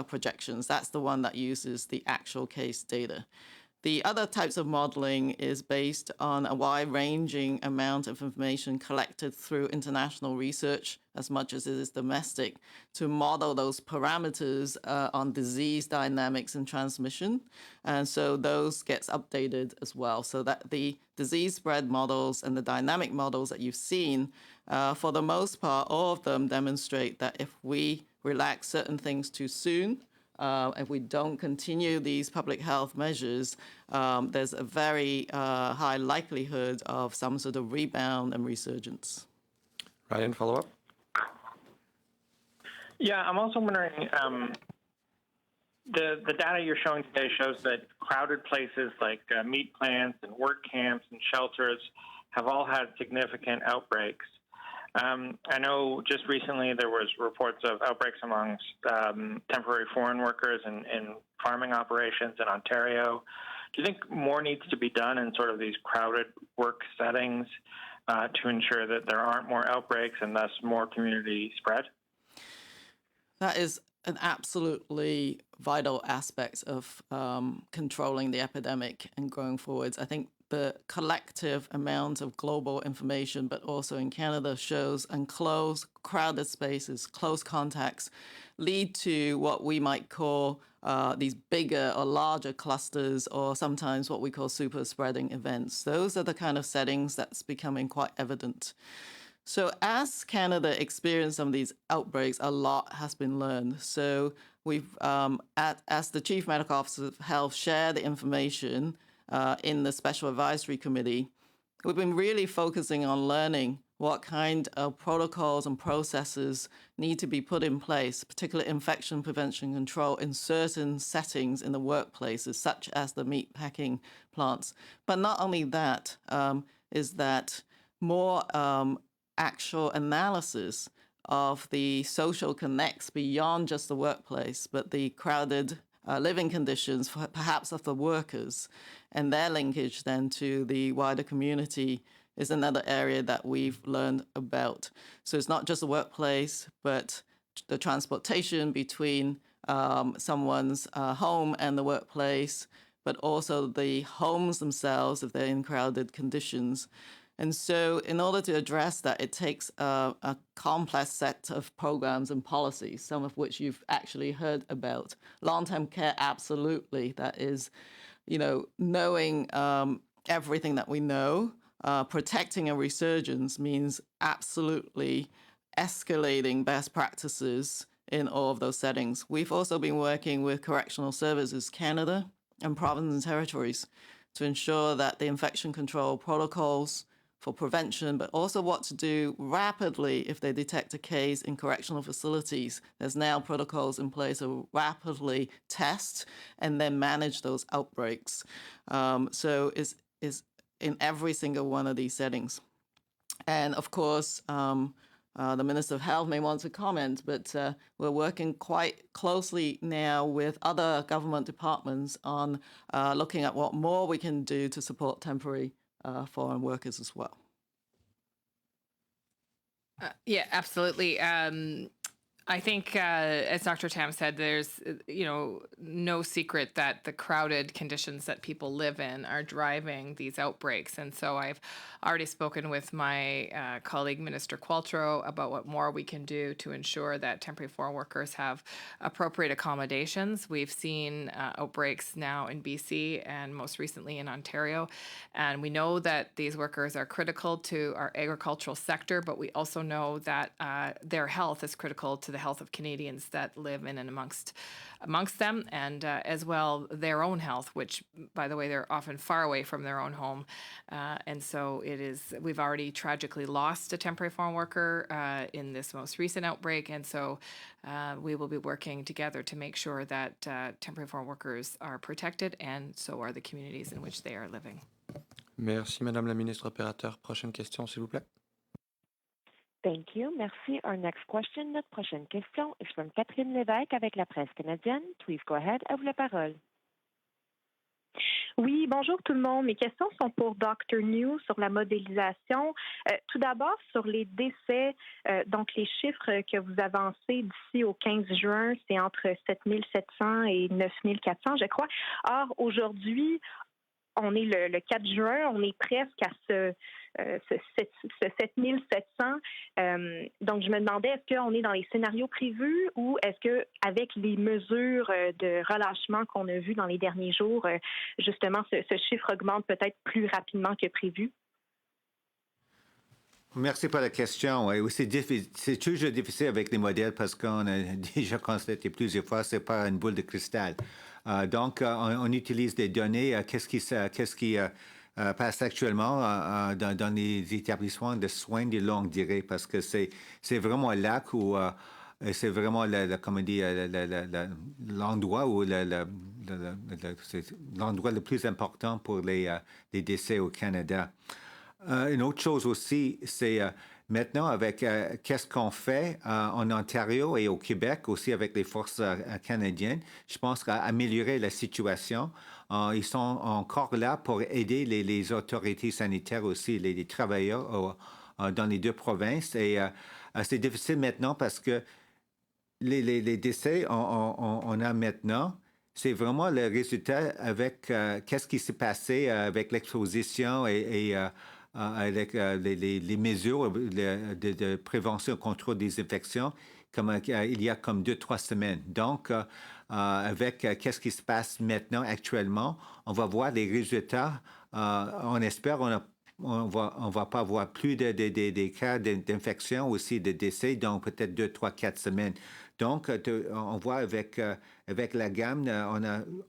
projections, that's the one that uses the actual case data. The other types of modeling is based on a wide-ranging amount of information collected through international research, as much as it is domestic, to model those parameters on disease dynamics and transmission. And so those gets updated as well, so that the disease spread models and the dynamic models that you've seen, for the most part, all of them demonstrate that if we relax certain things too soon, if we don't continue these public health measures, there's a very high likelihood of some sort of rebound and resurgence. Ryan, follow up? Yeah, I'm also wondering, the data you're showing today shows that crowded places like meat plants and work camps and shelters have all had significant outbreaks. I know just recently there was reports of outbreaks amongst temporary foreign workers in farming operations in Ontario. Do you think more needs to be done in sort of these crowded work settings to ensure that there aren't more outbreaks and thus more community spread? That is an absolutely vital aspect of controlling the epidemic and going forwards. I think the collective amount of global information, but also in Canada, shows enclosed, crowded spaces, close contacts, lead to what we might call these bigger or larger clusters, or sometimes what we call super spreading events. Those are the kind of settings that's becoming quite evident. So as Canada experienced some of these outbreaks, a lot has been learned. So we've, as the Chief Medical Officer of Health shared the information in the Special Advisory Committee, we've been really focusing on learning what kind of protocols and processes need to be put in place, particularly infection prevention control in certain settings in the workplaces, such as the meat packing plants. But not only that, is that more actual analysis of the social connects beyond just the workplace, but the crowded living conditions, perhaps of the workers, and their linkage then to the wider community is another area that we've learned about. So it's not just the workplace, but the transportation between someone's home and the workplace, but also the homes themselves if they're in crowded conditions. And so in order to address that, it takes a complex set of programs and policies, some of which you've actually heard about. Long-term care, absolutely. That is, knowing everything that we know. Protecting a resurgence means absolutely escalating best practices in all of those settings. We've also been working with Correctional Services Canada and provinces and territories to ensure that the infection control protocols for prevention, but also what to do rapidly if they detect a case in correctional facilities. There's now protocols in place to rapidly test and then manage those outbreaks. So it's in every single one of these settings. And of course, the Minister of Health may want to comment, but we're working quite closely now with other government departments on looking at what more we can do to support temporary foreign workers as well. Yeah, absolutely. I think, as Dr. Tam said, there's, no secret that the crowded conditions that people live in are driving these outbreaks. And so I've already spoken with my colleague, Minister Qualtrough, about what more we can do to ensure that temporary foreign workers have appropriate accommodations. We've seen outbreaks now in BC and most recently in Ontario. And we know that these workers are critical to our agricultural sector, but we also know that their health is critical to the health of Canadians that live in and amongst them, and as well their own health, which, by the way, they're often far away from their own home. And so we've already tragically lost a temporary foreign worker in this most recent outbreak. And so we will be working together to make sure that temporary foreign workers are protected, and so are the communities in which they are living. Merci, Madame la Ministre Opérateur. Prochaine question, s'il vous plaît. Thank you. Merci. Our next question, notre prochaine question is from Catherine Lévesque avec la presse canadienne. Please go ahead. À vous la parole. Oui, bonjour tout le monde. Mes questions sont pour Dr. New sur la modélisation. Tout d'abord, sur les décès, donc les chiffres que vous avancez d'ici au 15 juin, c'est entre 7 700 et 9 400, je crois. Or, aujourd'hui, on est le 4 juin, on est presque à ce 7 700. Donc, je me demandais, est-ce qu'on est dans les scénarios prévus ou est-ce qu'avec les mesures de relâchement qu'on a vues dans les derniers jours, justement, ce chiffre augmente peut-être plus rapidement que prévu? Merci pour la question. Oui, c'est toujours difficile avec les modèles parce qu'on a déjà constaté plusieurs fois, c'est pas une boule de cristal. Donc, on utilise des données, qu'est-ce qui passe actuellement dans les établissements de soins de longue durée, parce que c'est vraiment là où c'est vraiment l'endroit où c'est l'endroit le plus important pour les décès au Canada. Une autre chose aussi, c'est maintenant avec qu'est-ce qu'on fait en Ontario et au Québec, aussi avec les forces canadiennes, je pense qu'à améliorer la situation. Ils sont encore là pour aider les autorités sanitaires aussi, les travailleurs dans les deux provinces. Et c'est difficile maintenant parce que les décès, on a maintenant c'est vraiment le résultat avec qu'est-ce qui s'est passé avec l'exposition et avec les mesures de prévention et contrôle des infections comme, il y a comme 2-3 semaines. Donc, avec qu'est-ce qui se passe maintenant, actuellement, on va voir les résultats. On espère on va pas avoir plus des cas d'infection, aussi de décès, donc peut-être 2, 3, 4 semaines. Donc, on voit avec la gamme,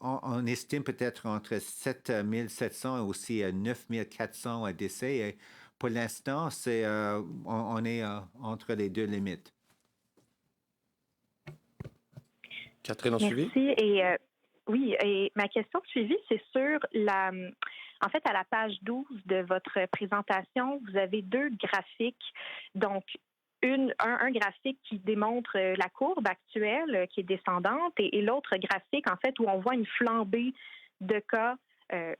on estime peut-être entre 7 700 et aussi 9 400 décès. Et pour l'instant, on est entre les deux limites. Catherine, en suivi? Merci. Et oui, et ma question suivie, c'est sur en fait, à la page 12 de votre présentation, vous avez 2 graphiques. Donc, un graphique qui démontre la courbe actuelle qui est descendante et l'autre graphique, en fait, où on voit une flambée de cas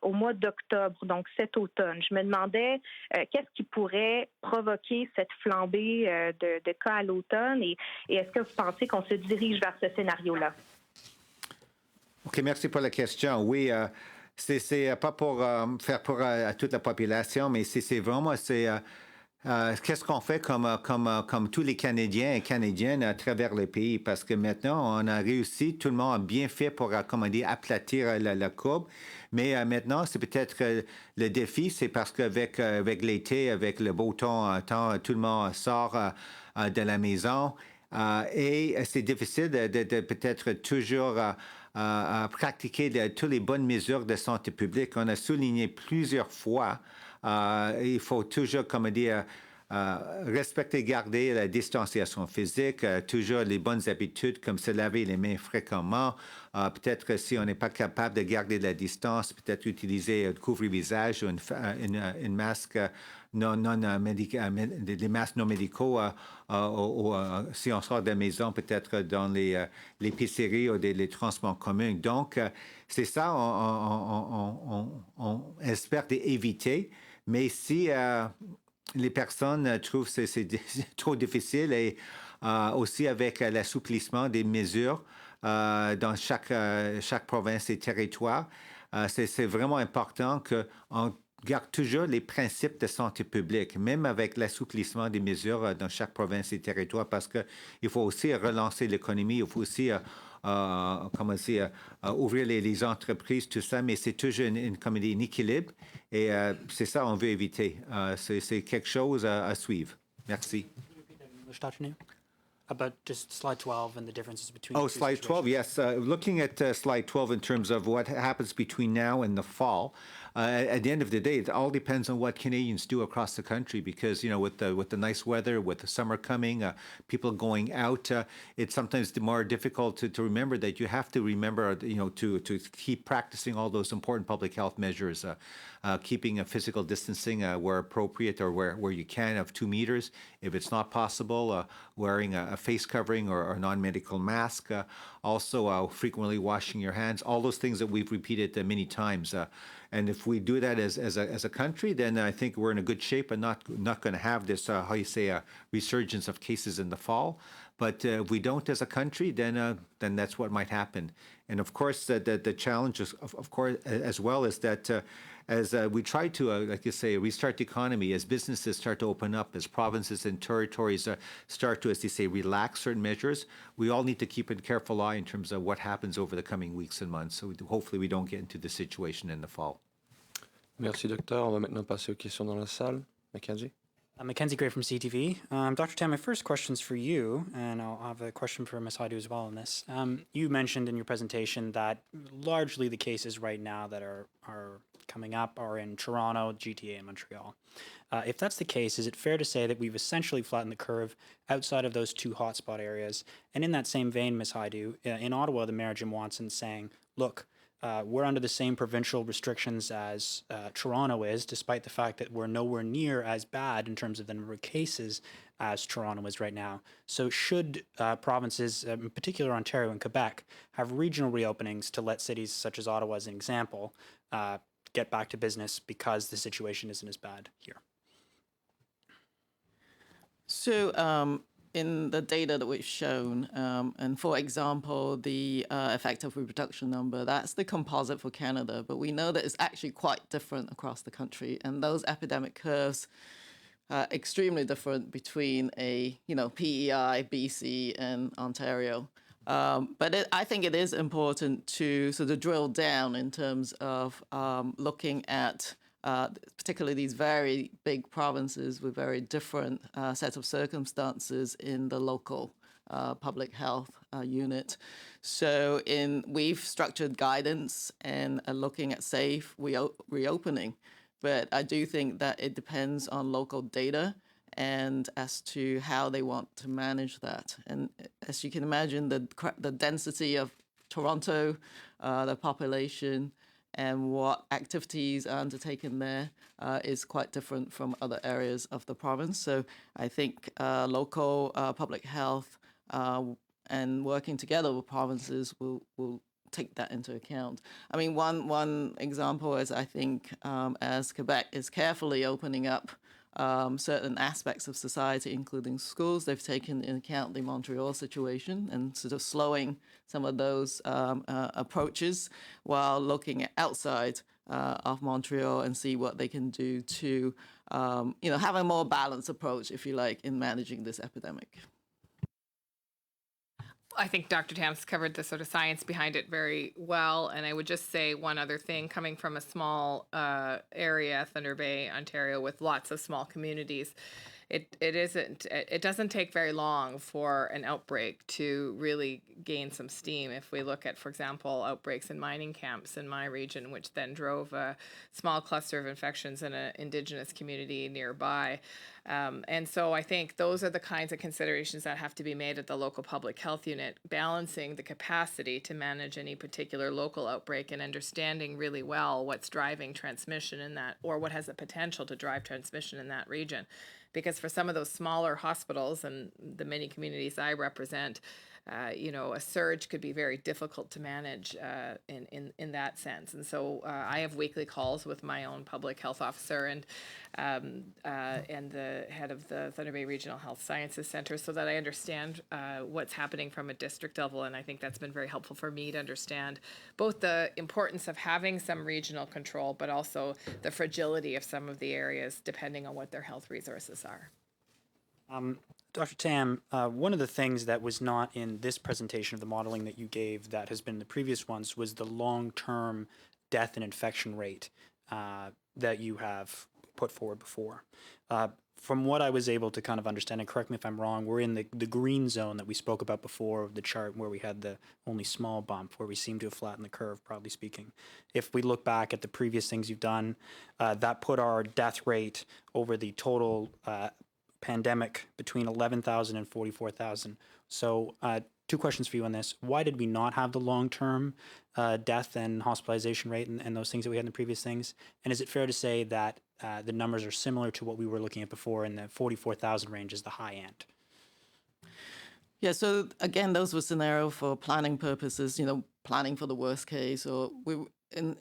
au mois d'octobre, donc cet automne. Je me demandais qu'est-ce qui pourrait provoquer cette flambée de cas à l'automne et est-ce que vous pensez qu'on se dirige vers ce scénario-là? OK, merci pour la question. Oui, c'est pas pour faire peur à toute la population, mais c'est vraiment, qu'est-ce qu'on fait comme tous les Canadiens et Canadiennes à travers le pays? Parce que maintenant, on a réussi, tout le monde a bien fait pour, comment dire, aplatir la courbe. Mais maintenant, c'est peut-être le défi, c'est parce qu'avec l'été, avec le beau temps, tout le monde sort de la maison. Et c'est difficile de peut-être toujours pratiquer toutes les bonnes mesures de santé publique. On a souligné plusieurs fois, il faut toujours, comme dire, respecter, garder la distanciation physique, toujours les bonnes habitudes comme se laver les mains fréquemment. Peut-être si on n'est pas capable de garder la distance, peut-être utiliser un couvre-visage ou une masque des masques non médicaux si on sort de la maison, peut-être dans l'épicerie ou les transports communs. Donc, c'est ça, on espère éviter. Mais si les personnes trouvent que c'est trop difficile et aussi avec l'assouplissement des mesures dans chaque province et territoire, c'est vraiment important qu'on garde toujours les principes de santé publique, même avec l'assouplissement des mesures dans chaque province et territoire, parce qu'il faut aussi relancer l'économie, il faut aussi ouvrir les entreprises, tout ça, mais c'est toujours comme un équilibre et c'est ça qu'on veut éviter. C'est quelque chose à suivre. Merci. About just slide 12 and the differences between Oh, slide 12, yes. Looking at slide 12 in terms of what happens between now and the fall, at the end of the day, it all depends on what Canadians do across the country because, with the nice weather, with the summer coming, people going out, it's sometimes more difficult to remember that you have to remember, to keep practicing all those important public health measures, keeping a physical distancing where appropriate or where you can of 2 meters. If it's not possible, wearing a face covering or non-medical mask. Also, frequently washing your hands. All those things that we've repeated many times. And if we do that as a country, then I think we're in a good shape and not going to have this, resurgence of cases in the fall. But if we don't as a country, then that's what might happen. And of course, the challenge, of course, as well, is that as we try to, like you say, restart the economy, as businesses start to open up, as provinces and territories start to, as you say, relax certain measures, we all need to keep a careful eye in terms of what happens over the coming weeks and months. So hopefully we don't get into the situation in the fall. Merci, docteur. On va maintenant passer aux questions dans la salle. Mackenzie? Mackenzie Gray from CTV. Dr. Tam, my first question's for you, and I'll have a question for Ms. Haidu as well on this. You mentioned in your presentation that largely the cases right now that are coming up are in Toronto, GTA, and Montreal. If that's the case, is it fair to say that we've essentially flattened the curve outside of those 2 hotspot areas? And in that same vein, Ms. Haidu, in Ottawa, the Mayor Jim Watson saying, look, we're under the same provincial restrictions as Toronto is, despite the fact that we're nowhere near as bad in terms of the number of cases as Toronto is right now. So should provinces, in particular Ontario and Quebec, have regional reopenings to let cities such as Ottawa, as an example, get back to business because the situation isn't as bad here? So in the data that we've shown, and for example, the effective reproduction number, that's the composite for Canada, but we know that it's actually quite different across the country, and those epidemic curves are extremely different between PEI, BC, and Ontario. But I think it is important to sort of drill down in terms of looking at particularly these very big provinces with very different sets of circumstances in the local public health unit. So we've structured guidance and are looking at safe reopening. But I do think that it depends on local data and as to how they want to manage that. And as you can imagine, the density of Toronto, the population, and what activities are undertaken there is quite different from other areas of the province. So I think local public health and working together with provinces will take that into account. I mean, one example is I think as Quebec is carefully opening up certain aspects of society, including schools, they've taken into account the Montreal situation and sort of slowing some of those approaches while looking outside of Montreal and see what they can do to, have a more balanced approach, if you like, in managing this epidemic. I think Dr. Tams covered the sort of science behind it very well. And I would just say one other thing, coming from a small area, Thunder Bay, Ontario, with lots of small communities, it doesn't take very long for an outbreak to really gain some steam. If we look at, for example, outbreaks in mining camps in my region, which then drove a small cluster of infections in an Indigenous community nearby. And so I think those are the kinds of considerations that have to be made at the local public health unit, balancing the capacity to manage any particular local outbreak and understanding really well what's driving transmission in that, or what has the potential to drive transmission in that region. Because for some of those smaller hospitals and the many communities I represent, a surge could be very difficult to manage in that sense. And so I have weekly calls with my own public health officer and the head of the Thunder Bay Regional Health Sciences Center, so that I understand what's happening from a district level. And I think that's been very helpful for me to understand both the importance of having some regional control, but also the fragility of some of the areas depending on what their health resources are. Dr. Tam, one of the things that was not in this presentation of the modeling that you gave that has been in the previous ones was the long-term death and infection rate that you have put forward before. From what I was able to kind of understand, and correct me if I'm wrong, we're in the green zone that we spoke about before of the chart where we had the only small bump, where we seem to have flattened the curve, broadly speaking. If we look back at the previous things you've done, that put our death rate over the total pandemic between 11,000 and 44,000. So two questions for you on this. Why did we not have the long-term death and hospitalization rate and those things that we had in the previous things? And is it fair to say that the numbers are similar to what we were looking at before, and the 44,000 range is the high end? Yeah, so again, those were scenarios for planning purposes, planning for the worst case, or we were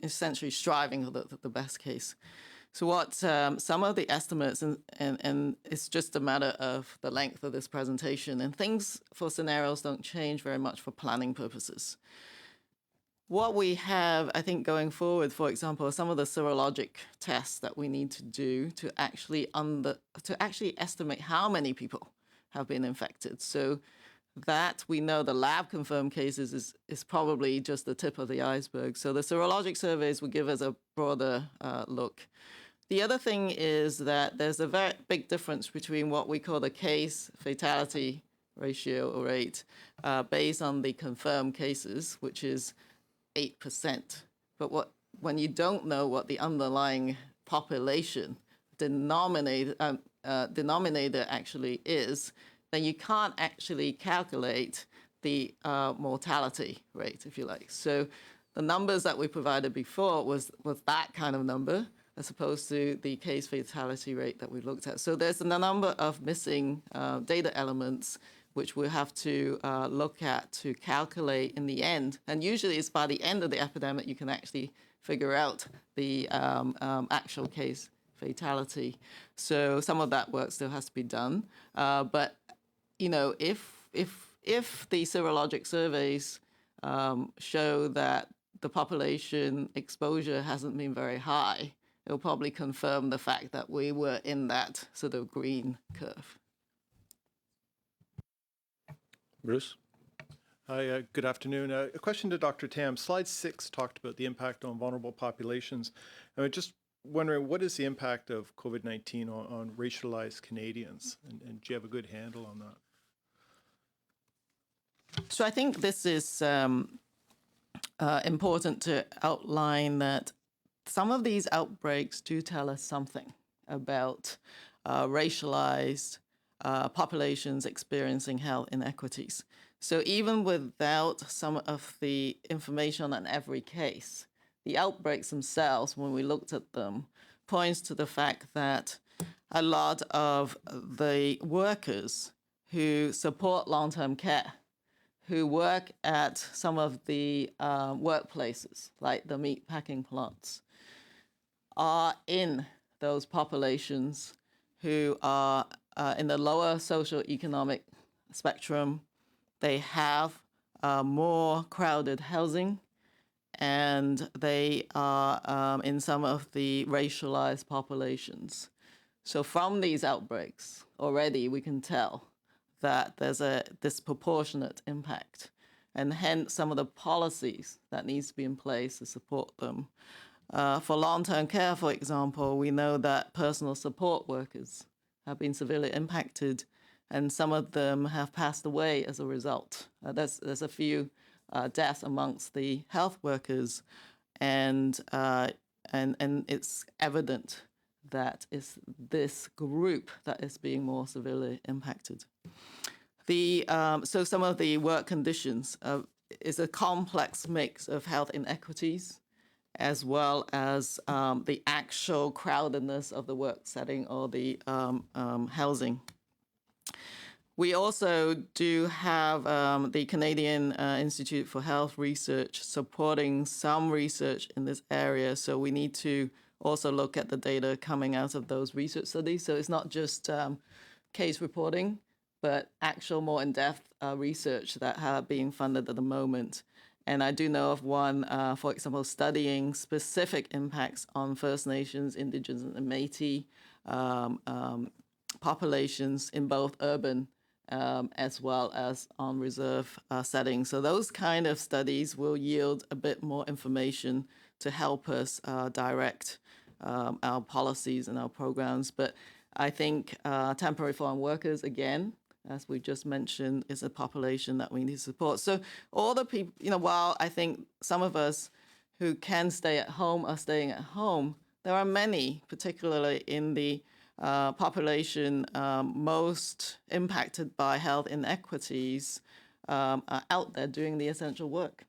essentially striving for the best case. So what some of the estimates, and it's just a matter of the length of this presentation, and things for scenarios don't change very much for planning purposes. What we have, I think, going forward, for example, some of the serologic tests that we need to do to actually estimate how many people have been infected. So that we know the lab confirmed cases is probably just the tip of the iceberg. So the serologic surveys will give us a broader look. The other thing is that there's a very big difference between what we call the case fatality ratio or rate based on the confirmed cases, which is 8%. But when you don't know what the underlying population denominator actually is, then you can't actually calculate the mortality rate, if you like. So the numbers that we provided before was that kind of number, as opposed to the case fatality rate that we looked at. So there's a number of missing data elements which we'll have to look at to calculate in the end. And usually it's by the end of the epidemic you can actually figure out the actual case fatality. So some of that work still has to be done. But if the serologic surveys show that the population exposure hasn't been very high, it'll probably confirm the fact that we were in that sort of green curve. Bruce? Hi, good afternoon. A question to Dr. Tam. Slide 6 talked about the impact on vulnerable populations. I'm just wondering, what is the impact of COVID-19 on racialized Canadians? And do you have a good handle on that? So I think this is important to outline that some of these outbreaks do tell us something about racialized populations experiencing health inequities. So even without some of the information on every case, the outbreaks themselves, when we looked at them, points to the fact that a lot of the workers who support long-term care, who work at some of the workplaces, like the meat packing plants, are in those populations who are in the lower socioeconomic spectrum. They have more crowded housing, and they are in some of the racialized populations. So from these outbreaks, already we can tell that there's a disproportionate impact, and hence some of the policies that needs to be in place to support them. For long-term care, for example, we know that personal support workers have been severely impacted, and some of them have passed away as a result. There's a few deaths amongst the health workers, and it's evident that it's this group that is being more severely impacted. So some of the work conditions is a complex mix of health inequities, as well as the actual crowdedness of the work setting or the housing. We also do have the Canadian Institute for Health Research supporting some research in this area. So we need to also look at the data coming out of those research studies. So it's not just case reporting, but actual more in-depth research that have been funded at the moment. And I do know of one, for example, studying specific impacts on First Nations, Indigenous, and Métis populations in both urban as well as on reserve settings. So those kind of studies will yield a bit more information to help us direct our policies and our programs. But I think temporary foreign workers, again, as we just mentioned, is a population that we need to support. So all the people, while I think some of us who can stay at home are staying at home, there are many, particularly in the population most impacted by health inequities, are out there doing the essential work.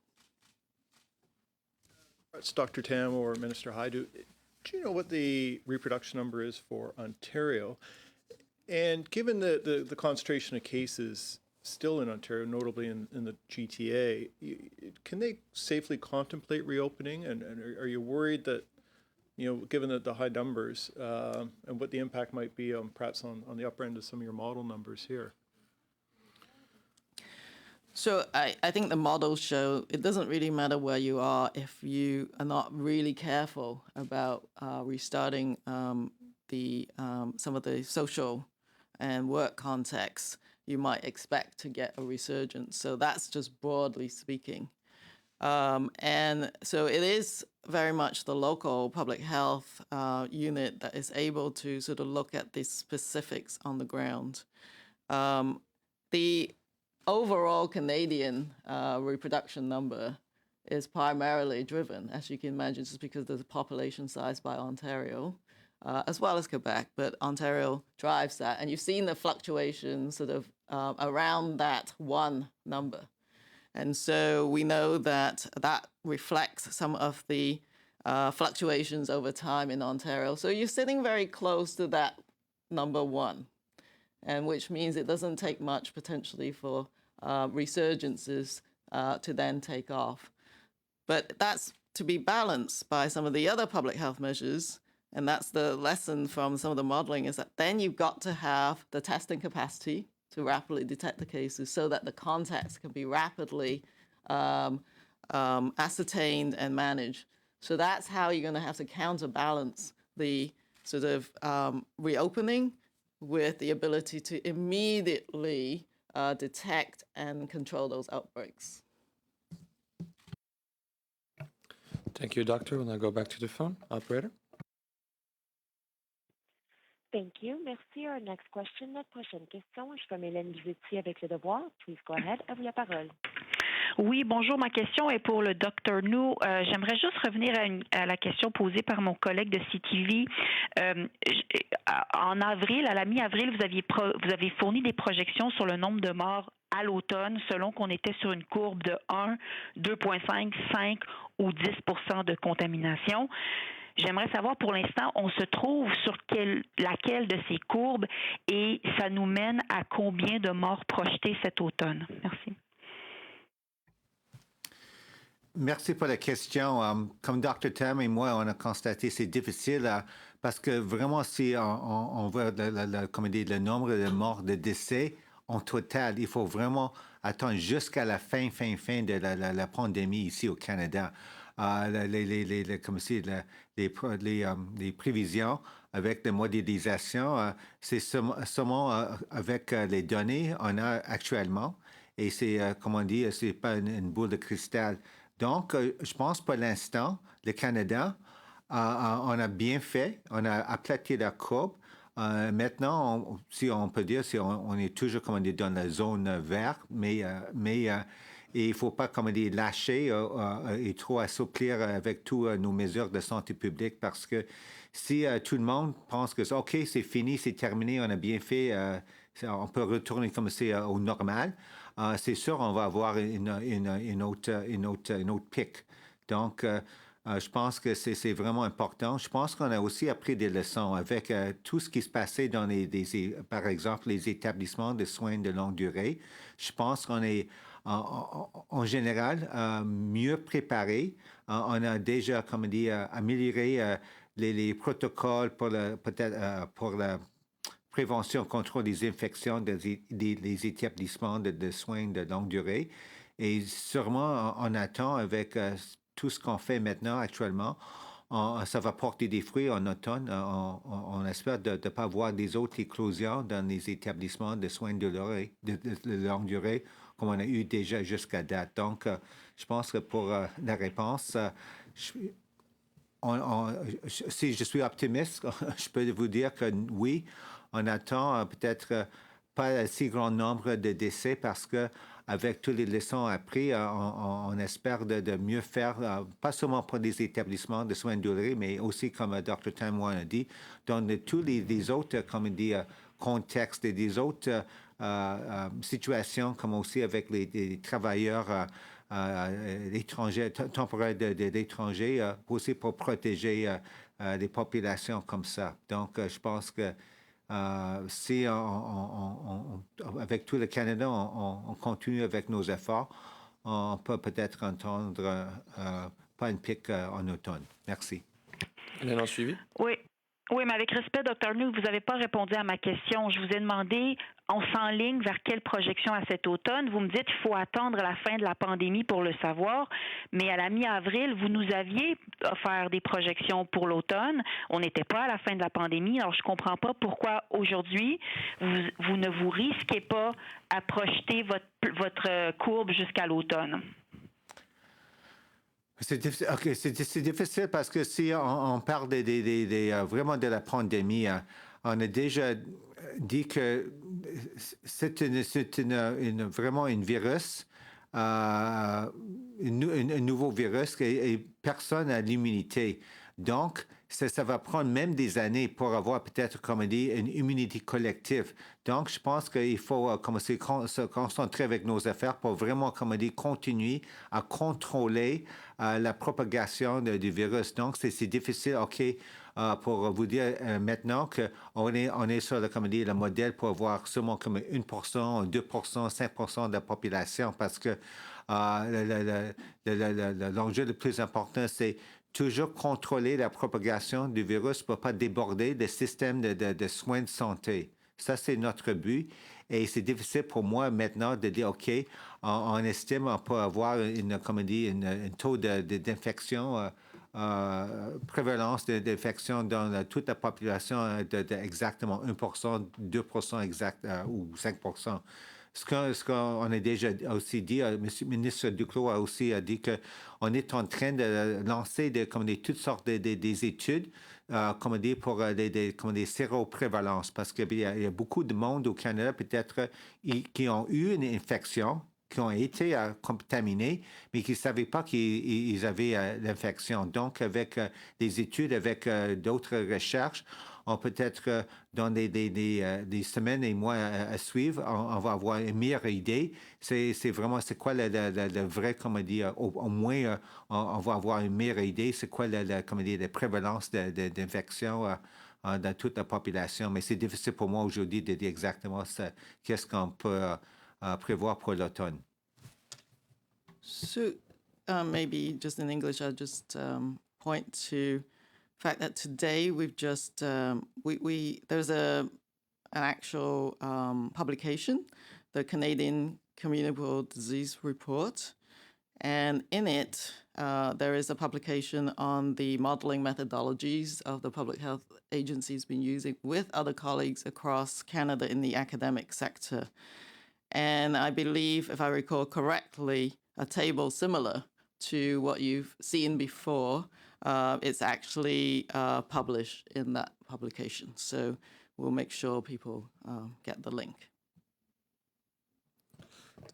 It's Dr. Tam or Minister Hajdu. Do you know what the reproduction number is for Ontario? And given the concentration of cases still in Ontario, notably in the GTA, can they safely contemplate reopening? And are you worried that, given the high numbers and what the impact might be perhaps on the upper end of some of your model numbers here? So I think the models show it doesn't really matter where you are if you are not really careful about restarting some of the social and work contexts. You might expect to get a resurgence. So that's just broadly speaking. And so it is very much the local public health unit that is able to sort of look at the specifics on the ground. The overall Canadian reproduction number is primarily driven, as you can imagine, just because of the population size by Ontario, as well as Quebec, but Ontario drives that. And you've seen the fluctuations sort of around that one number. And so we know that that reflects some of the fluctuations over time in Ontario. So you're sitting very close to that number one, and which means it doesn't take much potentially for resurgences to then take off. But that's to be balanced by some of the other public health measures. And that's the lesson from some of the modeling, is that then you've got to have the testing capacity to rapidly detect the cases so that the contacts can be rapidly ascertained and managed. So that's how you're going to have to counterbalance the sort of reopening with the ability to immediately detect and control those outbreaks. Thank you, Doctor. We'll now go back to the phone. Operator. Thank you. Merci. Our next question, notre prochaine question. Je suis comme Hélène Duvetti avec Le Devoir. Please go ahead. À vous la parole. Oui, bonjour. Ma question est pour le Dr. Nou. J'aimerais juste revenir à la question posée par mon collègue de CTV. En avril, à la mi-avril, vous avez fourni des projections sur le nombre de morts à l'automne, selon qu'on était sur une courbe de 1, 2,5, 5 ou 10 % de contamination. J'aimerais savoir, pour l'instant, on se trouve sur laquelle de ces courbes et ça nous mène à combien de morts projetées cet automne? Merci. Merci pour la question. Comme Dr. Tam et moi, on a constaté, c'est difficile parce que vraiment, si on voit le nombre de morts, de décès en total, il faut vraiment attendre jusqu'à la fin de la pandémie ici au Canada. Les prévisions avec la modélisation, c'est seulement avec les données qu'on a actuellement. Et c'est, comme on dit, c'est pas une boule de cristal. Donc, je pense pour l'instant, le Canada, on a bien fait, on a aplati la courbe. Maintenant, si on peut dire, on est toujours, comme on dit, dans la zone verte, mais il ne faut pas, comme on dit, lâcher et trop assouplir avec toutes nos mesures de santé publique parce que si tout le monde pense que, OK, c'est fini, c'est terminé, on a bien fait, on peut retourner comme c'est au normal, c'est sûr, on va avoir une autre pic. Donc, je pense que c'est vraiment important. Je pense qu'on a aussi appris des leçons avec tout ce qui se passait dans par exemple, les établissements de soins de longue durée. Je pense qu'on est, en général, mieux préparés. On a déjà, comme dit, amélioré les protocoles pour la prévention, contrôle des infections des établissements de soins de longue durée. Et sûrement, on attend avec tout ce qu'on fait maintenant, actuellement, ça va porter des fruits en automne. On espère de ne pas avoir des autres éclosions dans les établissements de soins de longue durée comme on a eu déjà jusqu'à date. Donc, je pense que pour la réponse, si je suis optimiste, je peux vous dire que oui, on attend peut-être pas un si grand nombre de décès parce que avec toutes les leçons apprises, on espère de mieux faire, pas seulement pour des établissements de soins de durée, mais aussi, comme Dr. Tam a dit, dans tous les autres, comme dit, contextes et des autres situations, comme aussi avec les travailleurs étrangers, temporaires d'étrangers, aussi pour protéger les populations comme ça. Donc, je pense que si avec tout le Canada, on continue avec nos efforts, on peut peut-être entendre pas une pique en automne. Merci. Un an suivi? Oui, mais avec respect, Dr. Nou, vous n'avez pas répondu à ma question. Je vous ai demandé, on s'enligne vers quelle projection à cet automne? Vous me dites qu'il faut attendre la fin de la pandémie pour le savoir, mais à la mi-avril, vous nous aviez offert des projections pour l'automne. On n'était pas à la fin de la pandémie, alors je ne comprends pas pourquoi aujourd'hui, vous ne vous risquez pas à projeter votre courbe jusqu'à l'automne. C'est difficile parce que si on parle vraiment de la pandémie, on a déjà dit que c'est vraiment un virus, un nouveau virus et personne n'a l'immunité. Donc, ça va prendre même des années pour avoir peut-être, comme on dit, une immunité collective. Donc, je pense qu'il faut se concentrer avec nos affaires pour vraiment, comme on dit, continuer à contrôler la propagation du virus. Donc, c'est difficile, OK, pour vous dire maintenant qu'on est sur, comme on dit, le modèle pour avoir seulement comme 1%, 2%, 5% de la population parce que l'enjeu le plus important, c'est toujours contrôler la propagation du virus pour ne pas déborder le système de soins de santé. Ça, c'est notre but. Et c'est difficile pour moi maintenant de dire, OK, on estime on peut avoir un taux d'infection, prévalence d'infection dans toute la population de exactement 1%, 2% exact ou 5%. Ce qu'on a déjà aussi dit, M. le ministre Duclos a aussi dit qu'on est en train de lancer toutes sortes des études pour des séroprévalences, parce qu'il y a beaucoup de monde au Canada peut-être qui ont eu une infection, qui ont été contaminés, mais qui ne savaient pas qu'ils avaient l'infection. Donc, avec des études, avec d'autres recherches, on peut-être dans des semaines et mois à suivre, on va avoir une meilleure idée. C'est quoi le vrai, comme on dit, au moins on va avoir une meilleure idée, c'est quoi la prévalence d'infection dans toute la population. Mais c'est difficile pour moi aujourd'hui de dire exactement qu'est-ce qu'on peut prévoir pour l'automne. So maybe just in English, I'll just point to the fact that today we've just there's an actual publication, the Canadian Communicable Disease Report, and in it there is a publication on the modeling methodologies of the public health agencies been using with other colleagues across Canada in the academic sector. And I believe, if I recall correctly, a table similar to what you've seen before, it's actually published in that publication. So we'll make sure people get the link.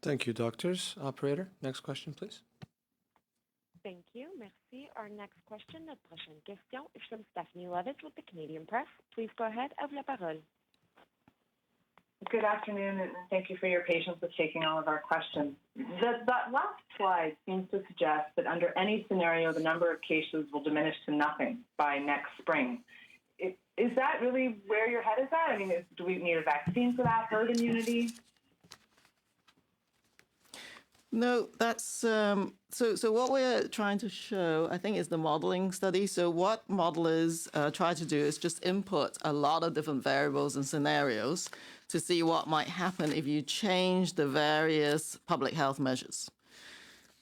Thank you, doctors. Operator, next question, please. Thank you. Merci. Our next question, notre prochaine question is from Stephanie Levitt with the Canadian Press. Please go ahead. À vous la parole. Good afternoon, and thank you for your patience with taking all of our questions. That last slide seems to suggest that under any scenario, the number of cases will diminish to nothing by next spring. Is that really where your head is at? I mean, do we need a vaccine for that, herd immunity? No, that's so what we're trying to show, I think, is the modeling study. So what modelers try to do is just input a lot of different variables and scenarios to see what might happen if you change the various public health measures.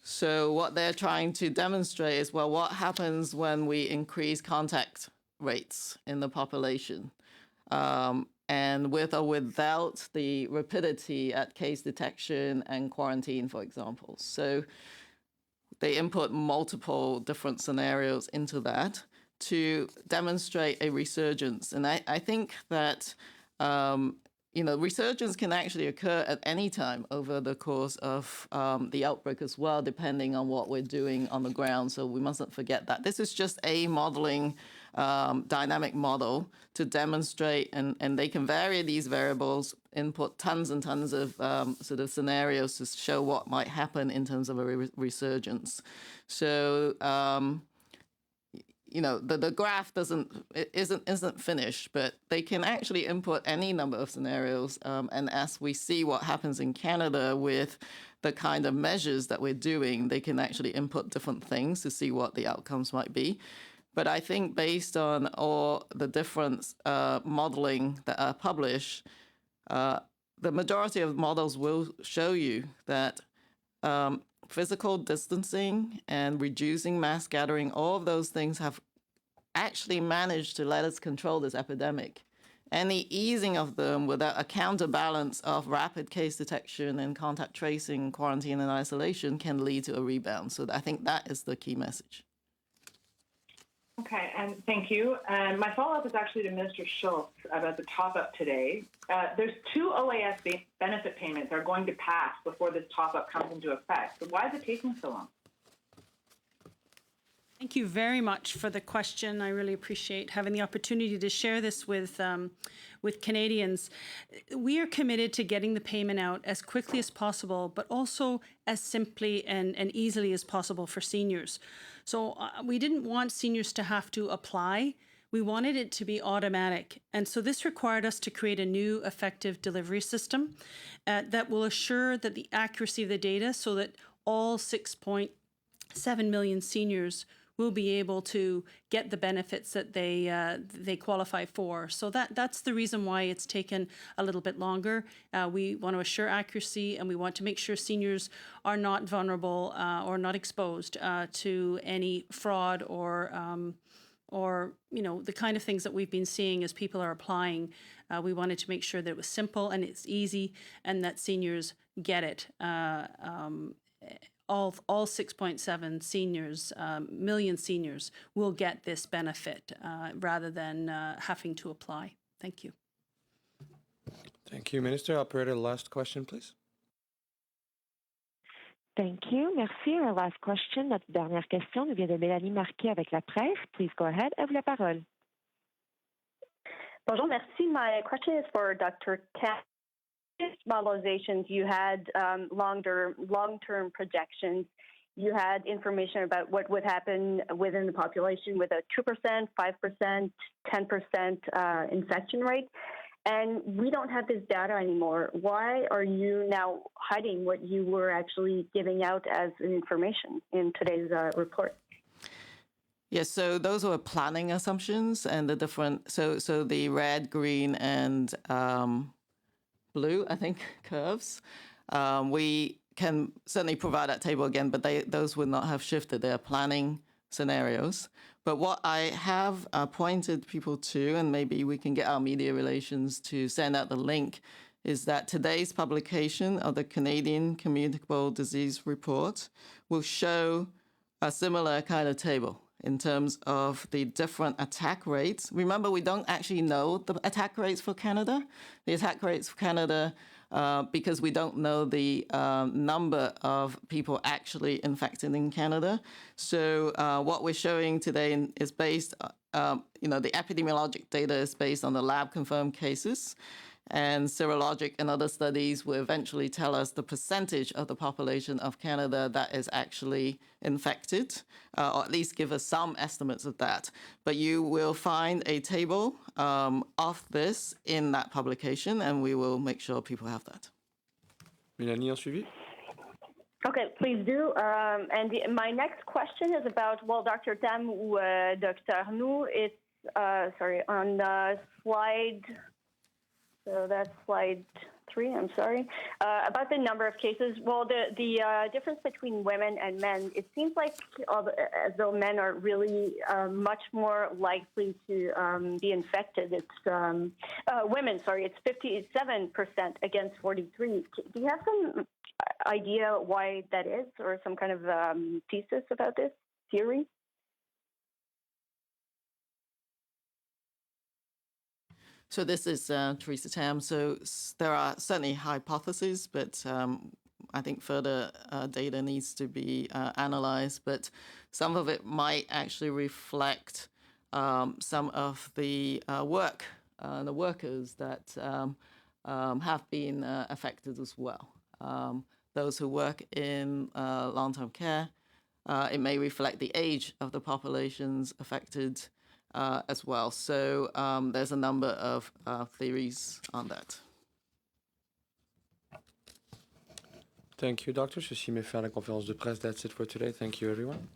So what they're trying to demonstrate is, well, what happens when we increase contact rates in the population? And with or without the rapidity at case detection and quarantine, for example. So they input multiple different scenarios into that to demonstrate a resurgence. And I think that, resurgence can actually occur at any time over the course of the outbreak as well, depending on what we're doing on the ground. So we mustn't forget that. This is just a modeling dynamic model to demonstrate, and they can vary these variables, input tons and tons of sort of scenarios to show what might happen in terms of a resurgence. So, the graph isn't finished, but they can actually input any number of scenarios. And as we see what happens in Canada with the kind of measures that we're doing, they can actually input different things to see what the outcomes might be. But I think based on all the different modeling that are published, the majority of models will show you that physical distancing and reducing mass gathering, all of those things have actually managed to let us control this epidemic. Any easing of them without a counterbalance of rapid case detection and contact tracing, quarantine and isolation can lead to a rebound. So I think that is the key message. Okay, and thank you. And my follow-up is actually to Minister Schultz about the top-up today. There's 2 OAS benefit payments that are going to pass before this top-up comes into effect. So why is it taking so long? Thank you very much for the question. I really appreciate having the opportunity to share this with Canadians. We are committed to getting the payment out as quickly as possible, but also as simply and easily as possible for seniors. So we didn't want seniors to have to apply. We wanted it to be automatic. And so this required us to create a new effective delivery system that will assure that the accuracy of the data so that all 6.7 million seniors will be able to get the benefits that they qualify for. So that's the reason why it's taken a little bit longer. We want to assure accuracy, and we want to make sure seniors are not vulnerable or not exposed to any fraud or the kind of things that we've been seeing as people are applying. We wanted to make sure that it was simple and it's easy, and that seniors get it. All 6.7 seniors, million seniors, will get this benefit rather than having to apply. Thank you. Thank you, Minister. Operator, last question, please. Thank you. Merci. Our last question, notre dernière question nous vient de Mélanie Marquet avec la presse. Please go ahead. À vous la parole. Bonjour, merci. My question is for Dr. Tam. Modelizations, you had long-term projections. You had information about what would happen within the population with a 2%, 5%, 10% infection rate. And we don't have this data anymore. Why are you now hiding what you were actually giving out as information in today's report? Yes, so those were planning assumptions, and the different, so the red, green, and blue, I think, curves. We can certainly provide that table again, but those would not have shifted. They are planning scenarios. But what I have pointed people to, and maybe we can get our media relations to send out the link, is that today's publication of the Canadian Communicable Disease Report will show a similar kind of table in terms of the different attack rates. Remember, we don't actually know the attack rates for Canada. The attack rates for Canada, because we don't know the number of people actually infected in Canada. So what we're showing today is based, the epidemiologic data is based on the lab-confirmed cases. And serologic and other studies will eventually tell us the percentage of the population of Canada that is actually infected, or at least give us some estimates of that. But you will find a table of this in that publication, and we will make sure people have that. Mélanie, en suivi? Okay, please do. And my next question is about, well, Dr. Tam ou Dr. Arnoux, it's, on slide... So that's slide 3, I'm sorry. About the number of cases, well, the difference between women and men, it seems like as though men are really much more likely to be infected. It's women, it's 57% against 43. Do you have some idea why that is, or some kind of thesis about this, theory? So this is Teresa Tam. So there are certainly hypotheses, but I think further data needs to be analyzed. But some of it might actually reflect some of the the workers that have been affected as well. Those who work in long-term care, it may reflect the age of the populations affected as well. So there's a number of theories on that. Thank you, Doctor. Ceci met fin à la conférence de presse. That's it for today. Thank you, everyone.